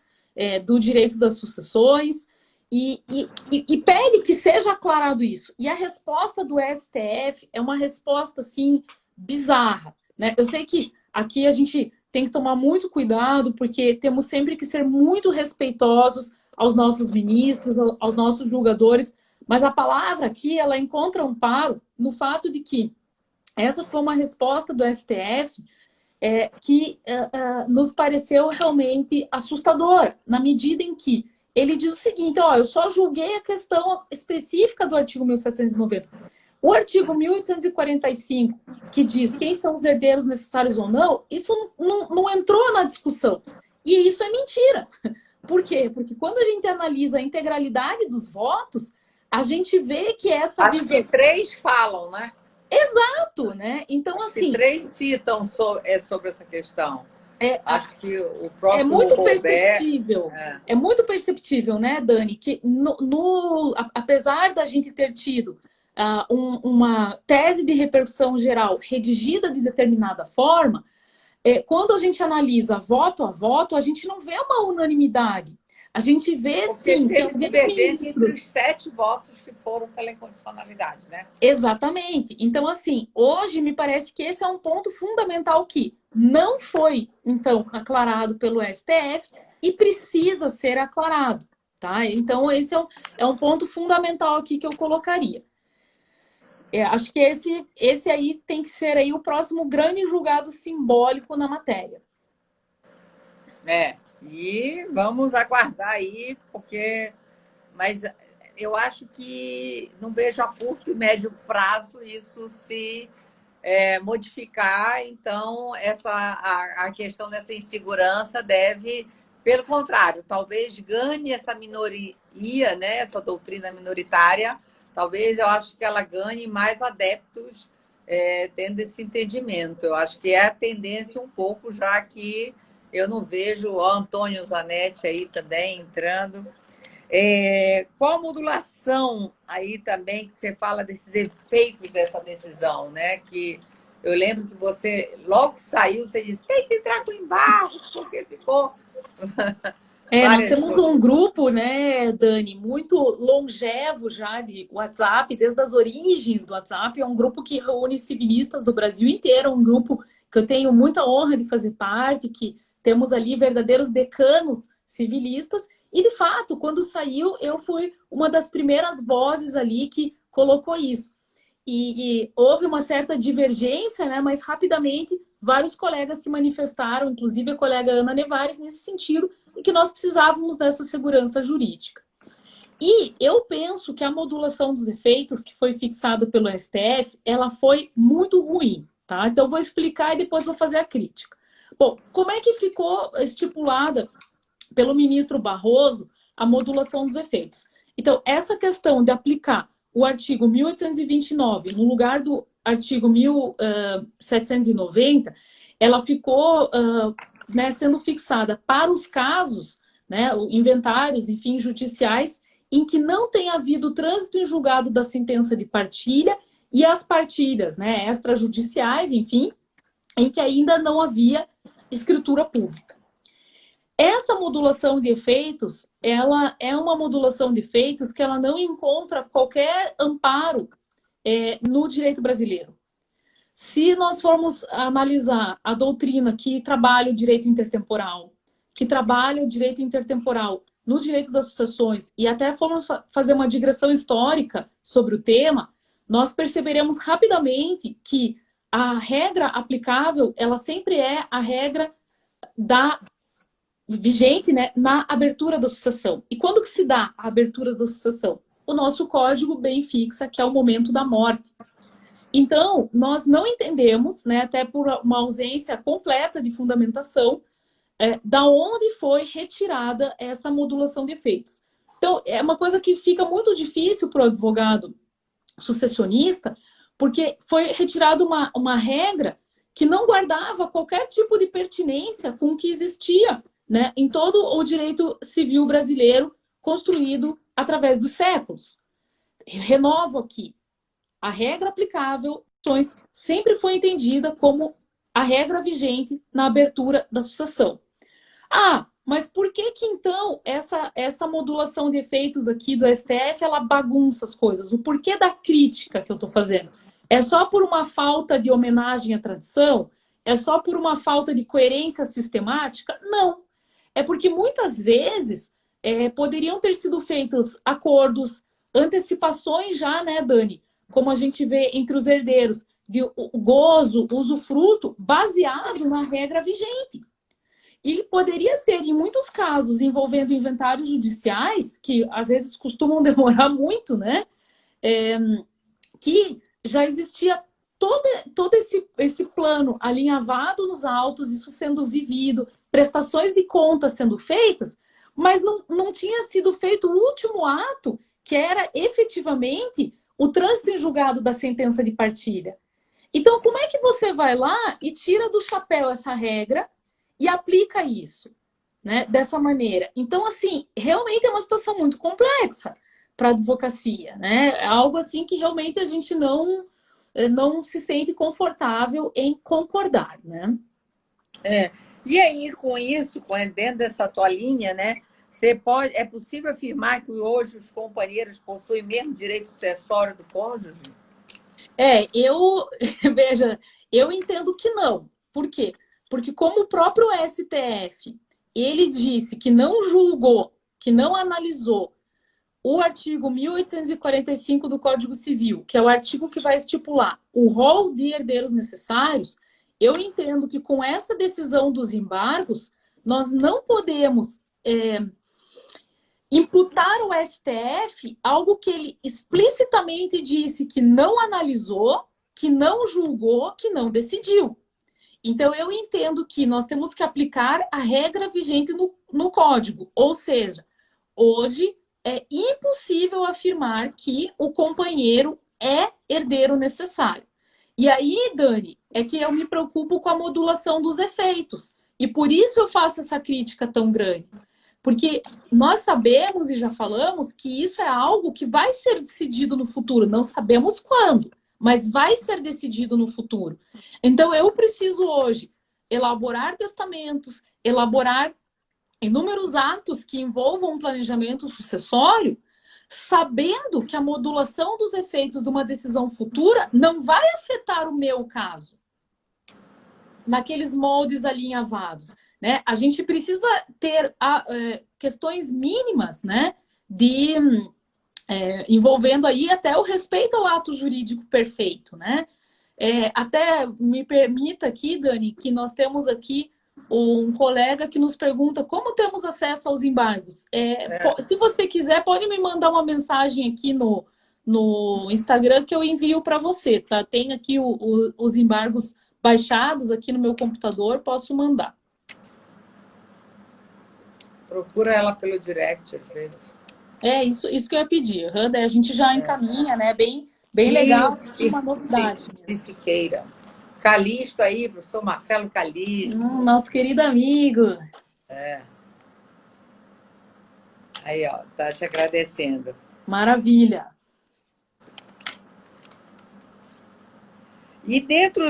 do direito das sucessões, e pede que seja aclarado isso. E a resposta do STF é uma resposta, assim, bizarra, né? Eu sei que aqui a gente tem que tomar muito cuidado, porque temos sempre que ser muito respeitosos aos nossos ministros, aos nossos julgadores, mas a palavra aqui, ela encontra amparo no fato de que essa foi uma resposta do STF nos pareceu realmente assustadora, na medida em que ele diz o seguinte, ó, eu só julguei a questão específica do artigo 1790. O artigo 1845, que diz quem são os herdeiros necessários ou não, isso não entrou na discussão. E isso é mentira. Por quê? Porque quando a gente analisa a integralidade dos votos, a gente vê que essa Acho que 3 falam, né? Exato, né? Então, Acho assim... que 3 citam sobre essa questão. Acho que o próprio É muito Robert, perceptível. É muito perceptível, né, Dani, que apesar da gente ter tido uma tese de repercussão geral redigida de determinada forma, quando a gente analisa voto a voto, a gente não vê uma unanimidade. A gente vê, sim, que teve divergência entre os 7 votos que foram pela incondicionalidade, né? Exatamente. Então, assim, hoje me parece que esse é um ponto fundamental que não foi, então, aclarado pelo STF e precisa ser aclarado, tá? Então, esse é um ponto fundamental aqui que eu colocaria. Acho que esse aí tem que ser aí o próximo grande julgado simbólico na matéria. E vamos aguardar aí, mas eu acho que não vejo a curto e médio prazo isso se modificar, então a questão dessa insegurança deve, pelo contrário, talvez ganhe essa minoria, né, essa doutrina minoritária, talvez eu acho que ela ganhe mais adeptos tendo esse entendimento. Eu acho que é a tendência um pouco, já que eu não vejo o Antônio Zanetti aí também entrando. Qual a modulação aí também que você fala desses efeitos dessa decisão, né? Que eu lembro que você, logo que saiu, você disse, tem que entrar com embargos, porque ficou... Nós temos um grupo, né, Dani, muito longevo já de WhatsApp, desde as origens do WhatsApp. É um grupo que reúne civilistas do Brasil inteiro, um grupo que eu tenho muita honra de fazer parte, que temos ali verdadeiros decanos civilistas. E, de fato, quando saiu, eu fui uma das primeiras vozes ali que colocou isso. E houve uma certa divergência, né, mas rapidamente vários colegas se manifestaram, inclusive a colega Ana Nevares, nesse sentido, e que nós precisávamos dessa segurança jurídica. E eu penso que a modulação dos efeitos que foi fixada pelo STF, ela foi muito ruim, tá? Então eu vou explicar e depois vou fazer a crítica. Bom, como é que ficou estipulada pelo ministro Barroso a modulação dos efeitos? Então, essa questão de aplicar o artigo 1829 no lugar do artigo 1790, ela ficou sendo fixada para os casos, né, inventários, enfim, judiciais, em que não tem havido trânsito em julgado da sentença de partilha e as partilhas, né, extrajudiciais, enfim, em que ainda não havia escritura pública. Essa modulação de efeitos, ela é uma modulação de efeitos que ela não encontra qualquer amparo no direito brasileiro. Se nós formos analisar a doutrina que trabalha o direito intertemporal, que trabalha o direito intertemporal no direito das sucessões, e até formos fazer uma digressão histórica sobre o tema, nós perceberemos rapidamente que a regra aplicável, ela sempre é a regra vigente, né, na abertura da sucessão. E quando que se dá a abertura da sucessão? O nosso código bem fixa, que é o momento da morte. Então, nós não entendemos, né, até por uma ausência completa de fundamentação, da onde foi retirada essa modulação de efeitos. Então, é uma coisa que fica muito difícil para o advogado sucessionista, porque foi retirada uma regra que não guardava qualquer tipo de pertinência com o que existia, né, em todo o direito civil brasileiro construído através dos séculos. Eu renovo aqui. A regra aplicável sempre foi entendida como a regra vigente na abertura da sucessão. Mas por que então essa modulação de efeitos aqui do STF, ela bagunça as coisas? O porquê da crítica que eu estou fazendo? É só por uma falta de homenagem à tradição? É só por uma falta de coerência sistemática? Não. É porque muitas vezes poderiam ter sido feitos acordos, antecipações já, né, Dani? Como a gente vê entre os herdeiros, de gozo, usufruto, baseado na regra vigente. E poderia ser, em muitos casos, envolvendo inventários judiciais, que às vezes costumam demorar muito, né? Que já existia todo esse plano alinhavado nos autos, isso sendo vivido, prestações de contas sendo feitas, mas não tinha sido feito o último ato, que era efetivamente o trânsito em julgado da sentença de partilha. Então, como é que você vai lá e tira do chapéu essa regra e aplica isso, né, dessa maneira? Então, assim, realmente é uma situação muito complexa para a advocacia, né? É algo assim que realmente a gente não se sente confortável em concordar, né? E aí, com isso, dentro dessa tua linha, né? É possível afirmar que hoje os companheiros possuem mesmo direito sucessório do cônjuge? Veja, eu entendo que não. Por quê? Porque como o próprio STF, ele disse que não julgou, que não analisou o artigo 1845 do Código Civil, que é o artigo que vai estipular o rol de herdeiros necessários, eu entendo que com essa decisão dos embargos, nós não podemos imputar ao STF algo que ele explicitamente disse que não analisou, que não julgou, que não decidiu. Então, eu entendo que nós temos que aplicar a regra vigente no Código. Ou seja, hoje é impossível afirmar que o companheiro é herdeiro necessário. E aí, Dani, é que eu me preocupo com a modulação dos efeitos. E por isso eu faço essa crítica tão grande. Porque nós sabemos e já falamos que isso é algo que vai ser decidido no futuro. Não sabemos quando, mas vai ser decidido no futuro. Então, eu preciso hoje elaborar testamentos, elaborar inúmeros atos que envolvam um planejamento sucessório, sabendo que a modulação dos efeitos de uma decisão futura não vai afetar o meu caso, naqueles moldes alinhavados. Né? A gente precisa ter questões mínimas, né, envolvendo aí até o respeito ao ato jurídico perfeito. Né? Até me permita aqui, Dani, que nós temos aqui um colega que nos pergunta como temos acesso aos embargos. Se você quiser, pode me mandar uma mensagem aqui no Instagram que eu envio para você. Tá? Tem aqui os embargos baixados aqui no meu computador, posso mandar. Procura ela pelo direct, às vezes. Isso que eu ia pedir. Daí a gente já encaminha, né? Bem legal, uma novidade. Se queira. Calixto aí, professor Marcelo Calixto. Nosso querido amigo. Aí, ó, tá te agradecendo. Maravilha. E dentro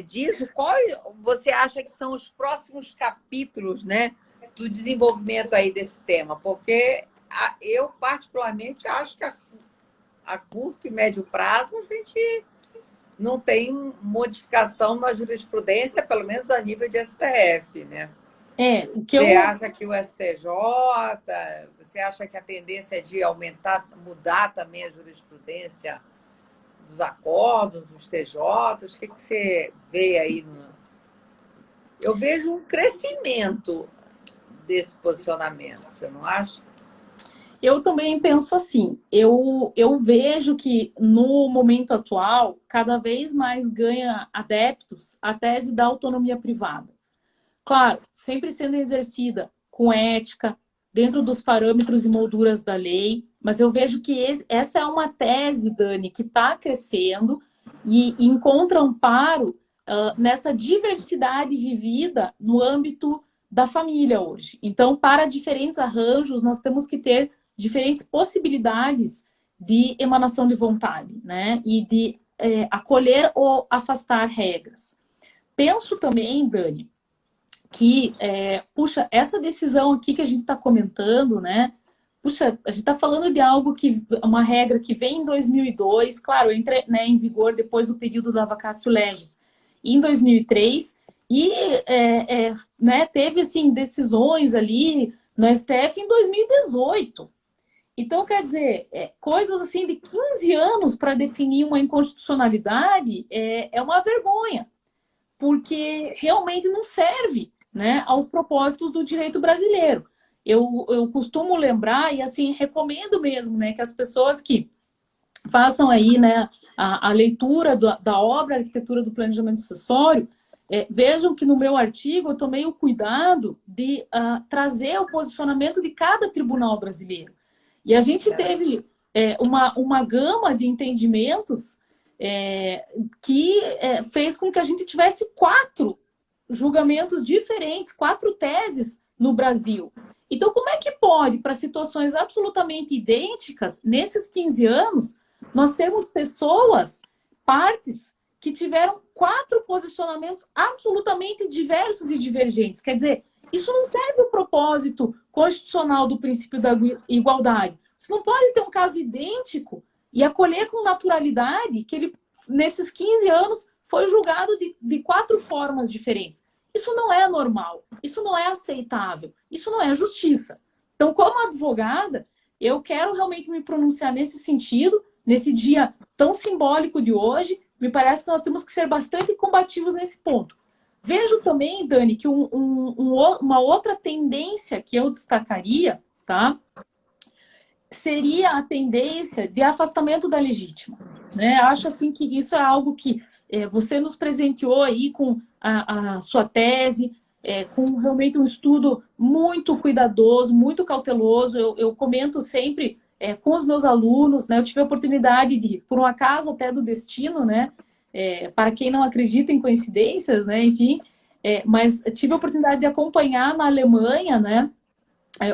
disso, qual você acha que são os próximos capítulos, né, do desenvolvimento aí desse tema? Porque eu, particularmente, acho que a curto e médio prazo a gente não tem modificação na jurisprudência, pelo menos a nível de STF, né? Você acha que o STJ, você acha que a tendência é de aumentar, mudar também a jurisprudência dos acordos, dos TJs? O que você vê aí? Eu vejo um crescimento desse posicionamento, você não acha? Eu também penso assim. Eu vejo que, no momento atual, cada vez mais ganha adeptos a tese da autonomia privada. Claro, sempre sendo exercida com ética, dentro dos parâmetros e molduras da lei, mas eu vejo que essa é uma tese, Dani, que está crescendo e encontra amparo nessa diversidade vivida no âmbito da família hoje. Então, para diferentes arranjos, nós temos que ter diferentes possibilidades de emanação de vontade, né? E de acolher ou afastar regras. Penso também, Dani, que, puxa, essa decisão aqui que a gente está comentando, né? Puxa, a gente está falando de algo uma regra que vem em 2002, claro, entra, né, em vigor depois do período da vacatio legis em 2003, e né, teve, assim, decisões ali no STF em 2018. Então, quer dizer, coisas assim de 15 anos para definir uma inconstitucionalidade é uma vergonha, porque realmente não serve, né, aos propósitos do direito brasileiro. Eu costumo lembrar, e assim, recomendo mesmo, né, que as pessoas que façam aí, né, a leitura da obra Arquitetura do Planejamento Sucessório, vejam que no meu artigo eu tomei o cuidado de trazer o posicionamento de cada tribunal brasileiro. E a gente teve uma gama de entendimentos que fez com que a gente tivesse 4 julgamentos diferentes, 4 teses no Brasil. Então, como é que pode, para situações absolutamente idênticas, nesses 15 anos, nós temos pessoas, partes, que tiveram 4 posicionamentos absolutamente diversos e divergentes? Quer dizer, isso não serve ao propósito constitucional do princípio da igualdade. Você não pode ter um caso idêntico e acolher com naturalidade que ele, nesses 15 anos, foi julgado de 4 formas diferentes. Isso não é normal, isso não é aceitável, isso não é justiça. Então, como advogada, eu quero realmente me pronunciar nesse sentido, nesse dia tão simbólico de hoje. Me parece que nós temos que ser bastante combativos nesse ponto. Vejo também, Dani, que uma outra tendência que eu destacaria, tá, seria a tendência de afastamento da legítima, né? Acho assim que isso é algo que você nos presenteou aí com a sua tese, com realmente um estudo muito cuidadoso, muito cauteloso. Eu comento sempre com os meus alunos, né? Eu tive a oportunidade de, por um acaso até do destino, né? Para quem não acredita em coincidências, né? Enfim, mas tive a oportunidade de acompanhar na Alemanha, né?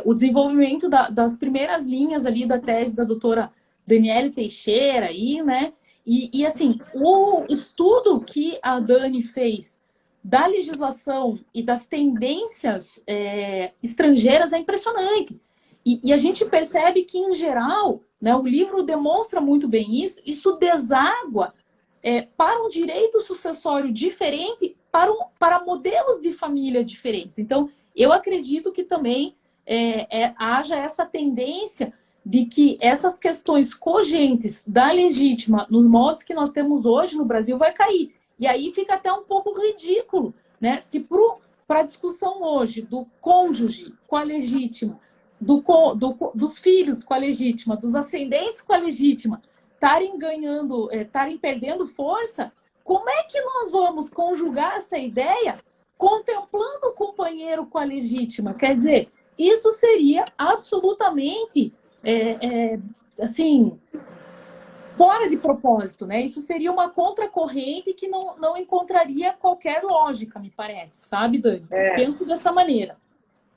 O desenvolvimento das primeiras linhas ali da tese da doutora Daniele Teixeira aí, né? E assim, o estudo que a Dani fez da legislação e das tendências estrangeiras é impressionante. E a gente percebe que, em geral, né, o livro demonstra muito bem isso, isso deságua para um direito sucessório diferente, para modelos de família diferentes. Então, eu acredito que também haja essa tendência de que essas questões cogentes da legítima, nos moldes que nós temos hoje no Brasil, vai cair. E aí fica até um pouco ridículo, né? Se para a discussão hoje do cônjuge com a legítima, dos filhos com a legítima, dos ascendentes com a legítima, estarem perdendo força, como é que nós vamos conjugar essa ideia contemplando o companheiro com a legítima? Quer dizer, isso seria absolutamente assim, fora de propósito, né? Isso seria uma contracorrente que não encontraria qualquer lógica, me parece, sabe, Dani? Penso dessa maneira.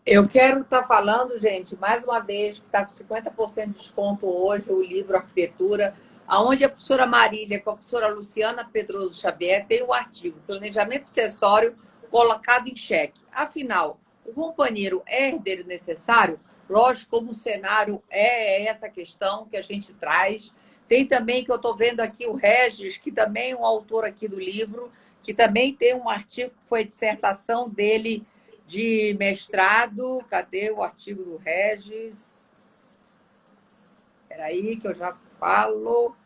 Eu quero estar falando, gente, mais uma vez, que está com 50% de desconto hoje, o livro Arquitetura, onde a professora Marília, com a professora Luciana Pedroso Xavier, tem o artigo Planejamento Sucessório colocado em xeque. Afinal, o companheiro é herdeiro necessário? Lógico, como o cenário é essa questão que a gente traz. Tem também, que eu estou vendo aqui, o Regis, que também é um autor aqui do livro, que também tem um artigo que foi dissertação dele de mestrado. Cadê o artigo do Regis? Espera aí que eu já falo.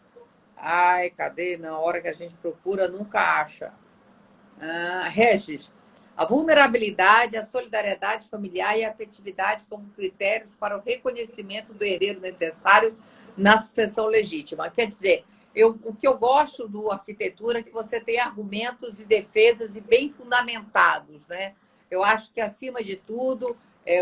Ai, cadê? Na hora que a gente procura, nunca acha. Regis, a vulnerabilidade, a solidariedade familiar e a afetividade como critérios para o reconhecimento do herdeiro necessário na sucessão legítima. Quer dizer, o que eu gosto do Arquitetura é que você tem argumentos e defesas e bem fundamentados, né? Eu acho que, acima de tudo,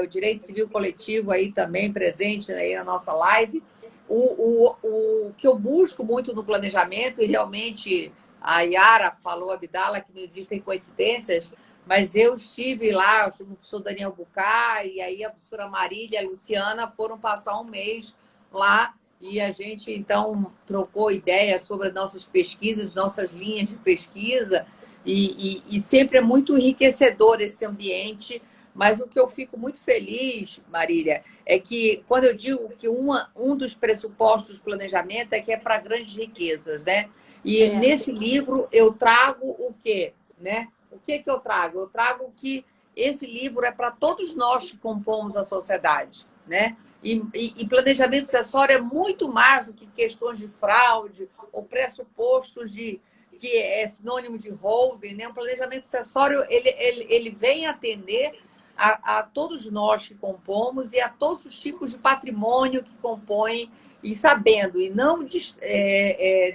o direito civil coletivo aí também presente aí na nossa live. O que eu busco muito no planejamento, e realmente a Yara falou, a Abdala, que não existem coincidências, mas eu estive lá, o professor Daniel Bucar, e aí a professora Marília e a Luciana foram passar um mês lá, e a gente, então, trocou ideias sobre nossas pesquisas, nossas linhas de pesquisa, e sempre é muito enriquecedor esse ambiente. Mas o que eu fico muito feliz, Marília, é que quando eu digo que um dos pressupostos do planejamento é que é para grandes riquezas, né? E nesse livro eu trago o quê? Né? O que eu trago? Eu trago que esse livro é para todos nós que compomos a sociedade. né? E planejamento sucessório é muito mais do que questões de fraude ou pressupostos que é sinônimo de holding, né? Um planejamento sucessório ele vem atender a todos nós que compomos e a todos os tipos de patrimônio que compõem, e sabendo, e não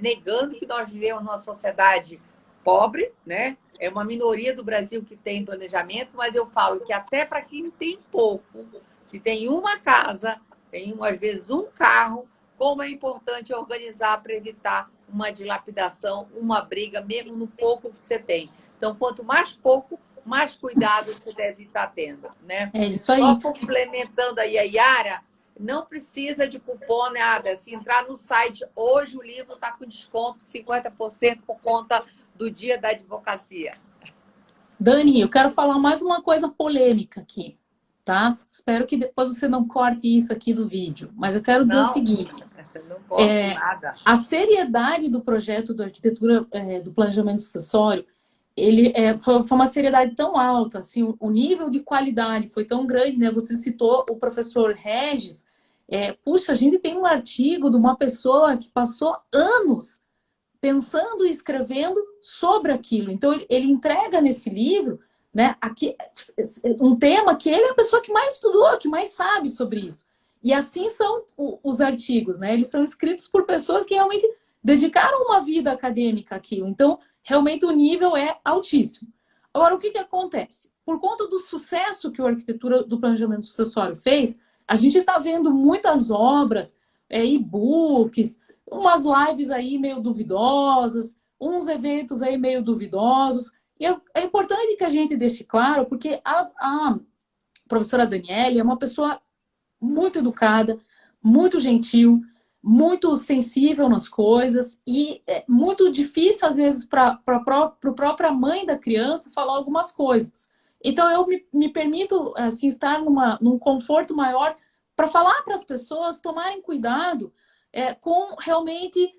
negando que nós vivemos numa sociedade pobre, né? É uma minoria do Brasil que tem planejamento, mas eu falo que até para quem tem pouco, que tem uma casa, tem às vezes um carro, como é importante organizar para evitar uma dilapidação, uma briga, mesmo no pouco que você tem. Então, quanto mais pouco, mais cuidado você deve estar tendo, né? É isso aí. Só complementando aí a Yara, não precisa de cupom, nada. Se entrar no site, hoje o livro está com desconto de 50% por conta do Dia da Advocacia. Dani, eu quero falar mais uma coisa polêmica aqui, tá? Espero que depois você não corte isso aqui do vídeo. Mas eu quero dizer o seguinte. Não corto nada. A seriedade do projeto da arquitetura do planejamento sucessório, foi uma seriedade tão alta, assim, o nível de qualidade foi tão grande, né? Você citou o professor Regis. Puxa, a gente tem um artigo de uma pessoa que passou anos pensando e escrevendo sobre aquilo. Então, ele entrega nesse livro, né, aqui, um tema que ele é a pessoa que mais estudou, que mais sabe sobre isso. E assim são os artigos, né? Eles são escritos por pessoas que realmente dedicaram uma vida acadêmica àquilo. Então, realmente o nível é altíssimo. Agora, o que acontece? Por conta do sucesso que a arquitetura do planejamento sucessório fez, a gente está vendo muitas obras, e-books, umas lives aí meio duvidosas, uns eventos aí meio duvidosos. E é importante que a gente deixe claro, porque a professora Daniele é uma pessoa muito educada, muito gentil, muito sensível nas coisas e é muito difícil, às vezes, para a própria mãe da criança falar algumas coisas. Então, eu me permito assim, estar num conforto maior para falar para as pessoas tomarem cuidado com realmente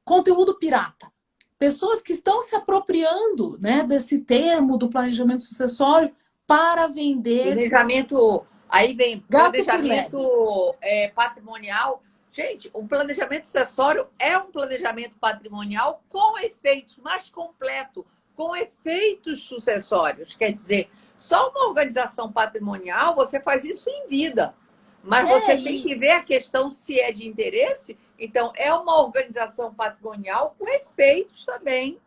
conteúdo pirata. Pessoas que estão se apropriando, né, desse termo do planejamento sucessório para vender... Planejamento... Aí vem planejamento patrimonial. Gente, o planejamento sucessório é um planejamento patrimonial com efeitos mais completo, com efeitos sucessórios. Quer dizer, só uma organização patrimonial, você faz isso em vida. Mas você tem que ver a questão se é de interesse. Então, é uma organização patrimonial com efeitos também.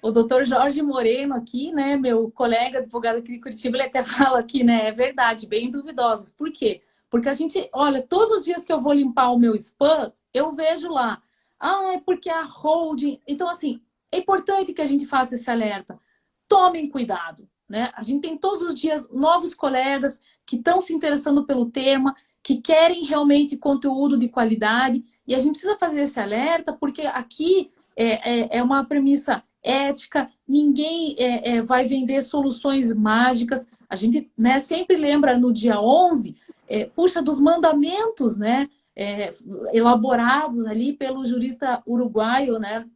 O doutor Jorge Moreno aqui, né, meu colega advogado aqui de Curitiba, ele até fala aqui, né, é verdade, bem duvidosos. Por quê? Porque a gente, olha, todos os dias que eu vou limpar o meu spam, eu vejo lá, é porque a holding... Então, assim, é importante que a gente faça esse alerta. Tomem cuidado, né? A gente tem todos os dias novos colegas que estão se interessando pelo tema, que querem realmente conteúdo de qualidade, e a gente precisa fazer esse alerta, porque aqui é uma premissa ética, ninguém vai vender soluções mágicas. A gente, né, sempre lembra no dia 11, puxa, dos mandamentos, né, elaborados ali pelo jurista uruguaio, né,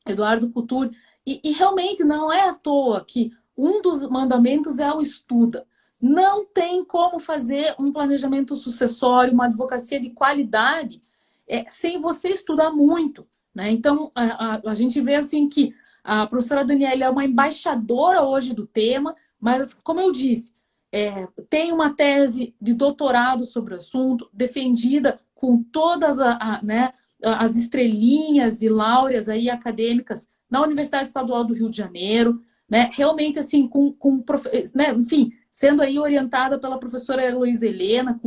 Eduardo Couture, e realmente não é à toa que um dos mandamentos é o estuda. Não tem como fazer um planejamento sucessório, uma advocacia de qualidade, sem você estudar muito, né? Então, a gente vê assim que a professora Daniela é uma embaixadora hoje do tema, mas, como eu disse, tem uma tese de doutorado sobre o assunto, defendida com todas né, as estrelinhas e láureas aí acadêmicas na Universidade Estadual do Rio de Janeiro, né? Realmente, assim, né? Enfim, sendo aí orientada pela professora Heloísa Helena,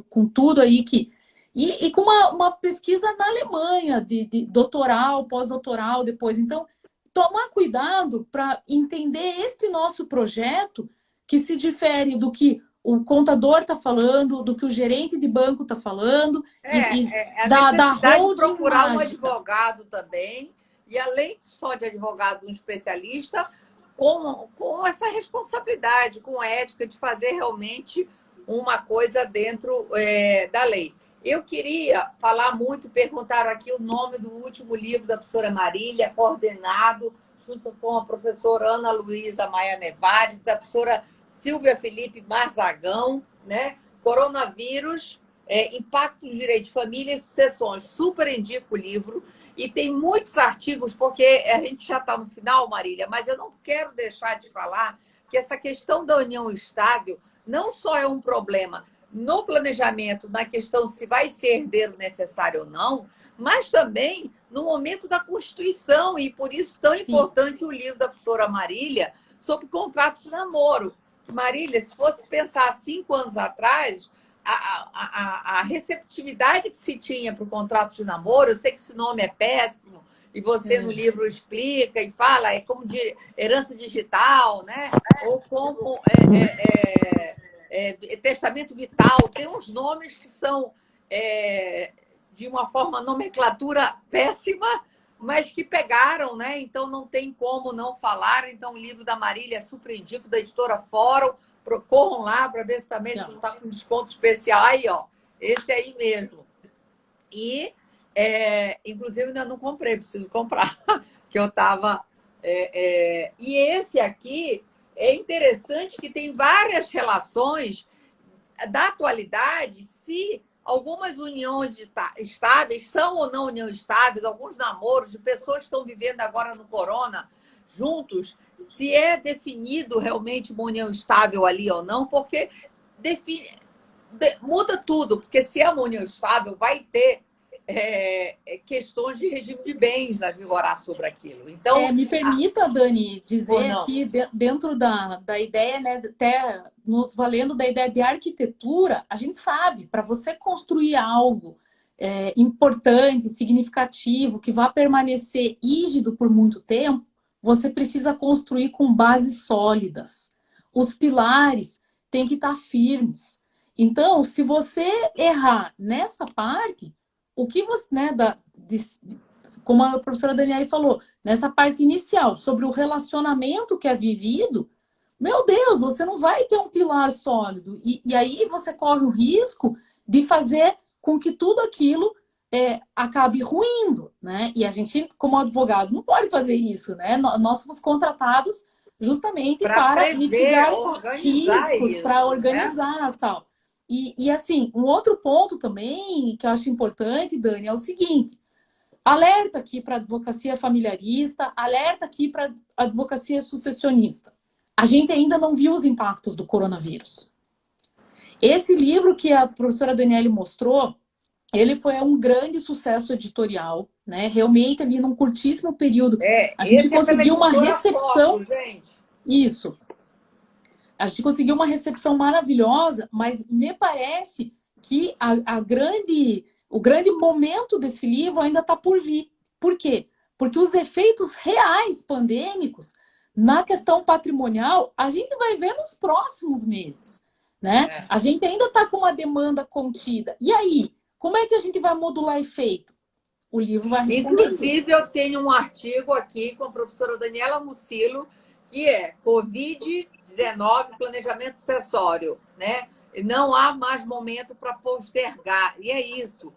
com tudo aí que... E com uma pesquisa na Alemanha, de doutoral, pós-doutoral depois. Então, tomar cuidado para entender este nosso projeto, que se difere do que o contador está falando, do que o gerente de banco está falando. A da necessidade de holding procurar mágica. um advogado também, e além só de advogado, um especialista, com essa responsabilidade, com a ética de fazer realmente uma coisa dentro da lei. Eu queria falar muito, perguntaram aqui o nome do último livro da professora Marília, coordenado junto com a professora Ana Luísa Maia Nevares, da professora Silvia Felipe Marzagão, né? Coronavírus, Impacto dos Direitos de Família e Sucessões. Super indico o livro. E tem muitos artigos, porque a gente já está no final, Marília, mas eu não quero deixar de falar que essa questão da união estável não só é um problema no planejamento, na questão se vai ser herdeiro necessário ou não, mas também no momento da Constituição, e por isso tão importante o livro da professora Marília sobre contratos de namoro. Marília, se fosse pensar 5 anos atrás, a receptividade que se tinha para o contrato de namoro, eu sei que esse nome é péssimo, e você no livro explica e fala, é como de herança digital, né? Ou como testamento vital, tem uns nomes que são de uma forma nomenclatura péssima, mas que pegaram, né? Então não tem como não falar. Então o livro da Marília é super indico, da editora Fórum, corram lá para ver se também se não está com desconto especial. Aí, ó, esse aí mesmo. E, inclusive, ainda não comprei, preciso comprar, que eu estava... E esse aqui é interessante que tem várias relações da atualidade, se algumas uniões estáveis são ou não uniões estáveis, alguns namoros de pessoas que estão vivendo agora no corona juntos, se é definido realmente uma união estável ali ou não, porque muda tudo, porque se é uma união estável, vai ter questões de regime de bens a vigorar sobre aquilo. Então, me permita, Dani, dizer que dentro da ideia, né, até nos valendo da ideia de arquitetura, a gente sabe, para você construir algo importante, significativo, que vá permanecer rígido por muito tempo, você precisa construir com bases sólidas. Os pilares têm que estar firmes. Então, se você errar nessa parte, o que você, né, como a professora Daniele falou, nessa parte inicial, sobre o relacionamento que é vivido, meu Deus, você não vai ter um pilar sólido. E aí você corre o risco de fazer com que tudo aquilo acabe ruindo, né? E a gente, como advogado, não pode fazer isso, né? Nós somos contratados justamente para mitigar riscos, para organizar, né? Tal. E assim, um outro ponto também que eu acho importante, Dani, é o seguinte: alerta aqui para a advocacia familiarista, alerta aqui para a advocacia sucessionista. A gente ainda não viu os impactos do coronavírus. Esse livro que a professora Daniele mostrou, ele foi um grande sucesso editorial, né? Realmente, ali num curtíssimo período, a gente conseguiu uma recepção... Foto, gente. Isso. A gente conseguiu uma recepção maravilhosa, mas me parece que o grande momento desse livro ainda está por vir. Por quê? Porque os efeitos reais pandêmicos na questão patrimonial a gente vai ver nos próximos meses, né? A gente ainda está com uma demanda contida. E aí, como é que a gente vai modular efeito? O livro vai responder. Inclusive, eu tenho um artigo aqui com a professora Daniela Mucilo, que é Covid-19, planejamento sucessório, né? Não há mais momento para postergar. E é isso.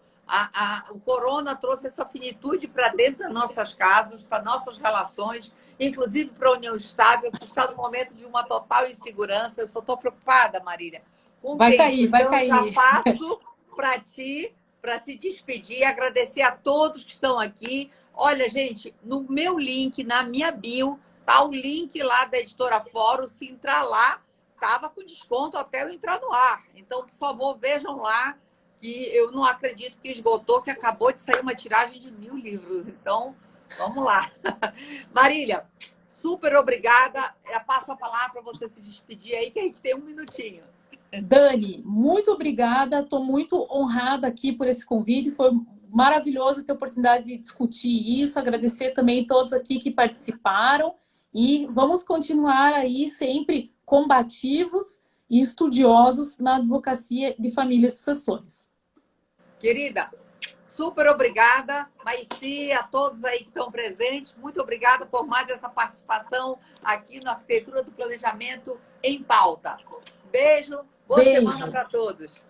O corona trouxe essa finitude para dentro das nossas casas, para nossas relações, inclusive para a união estável, que está no momento de uma total insegurança. Eu só estou preocupada, Marília, com o tempo. Vai cair. Já passo para ti, para se despedir, agradecer a todos que estão aqui. Olha, gente, no meu link, na minha bio, tá o link lá da Editora Fórum. Se entrar lá, estava com desconto até eu entrar no ar. Então, por favor, vejam lá, que eu não acredito que esgotou, que acabou de sair uma tiragem de 1000 livros. Então, vamos lá. Marília, super obrigada. Eu passo a palavra para você se despedir aí, que a gente tem 1 minutinho. Dani, muito obrigada. Estou muito honrada aqui por esse convite. Foi maravilhoso ter a oportunidade de discutir isso. Agradecer também a todos aqui que participaram. E vamos continuar aí sempre combativos e estudiosos na advocacia de famílias e sucessões. Querida, super obrigada. Maici, a todos aí que estão presentes, muito obrigada por mais essa participação aqui no Arquitetura do Planejamento em Pauta. Beijo, boa semana para todos.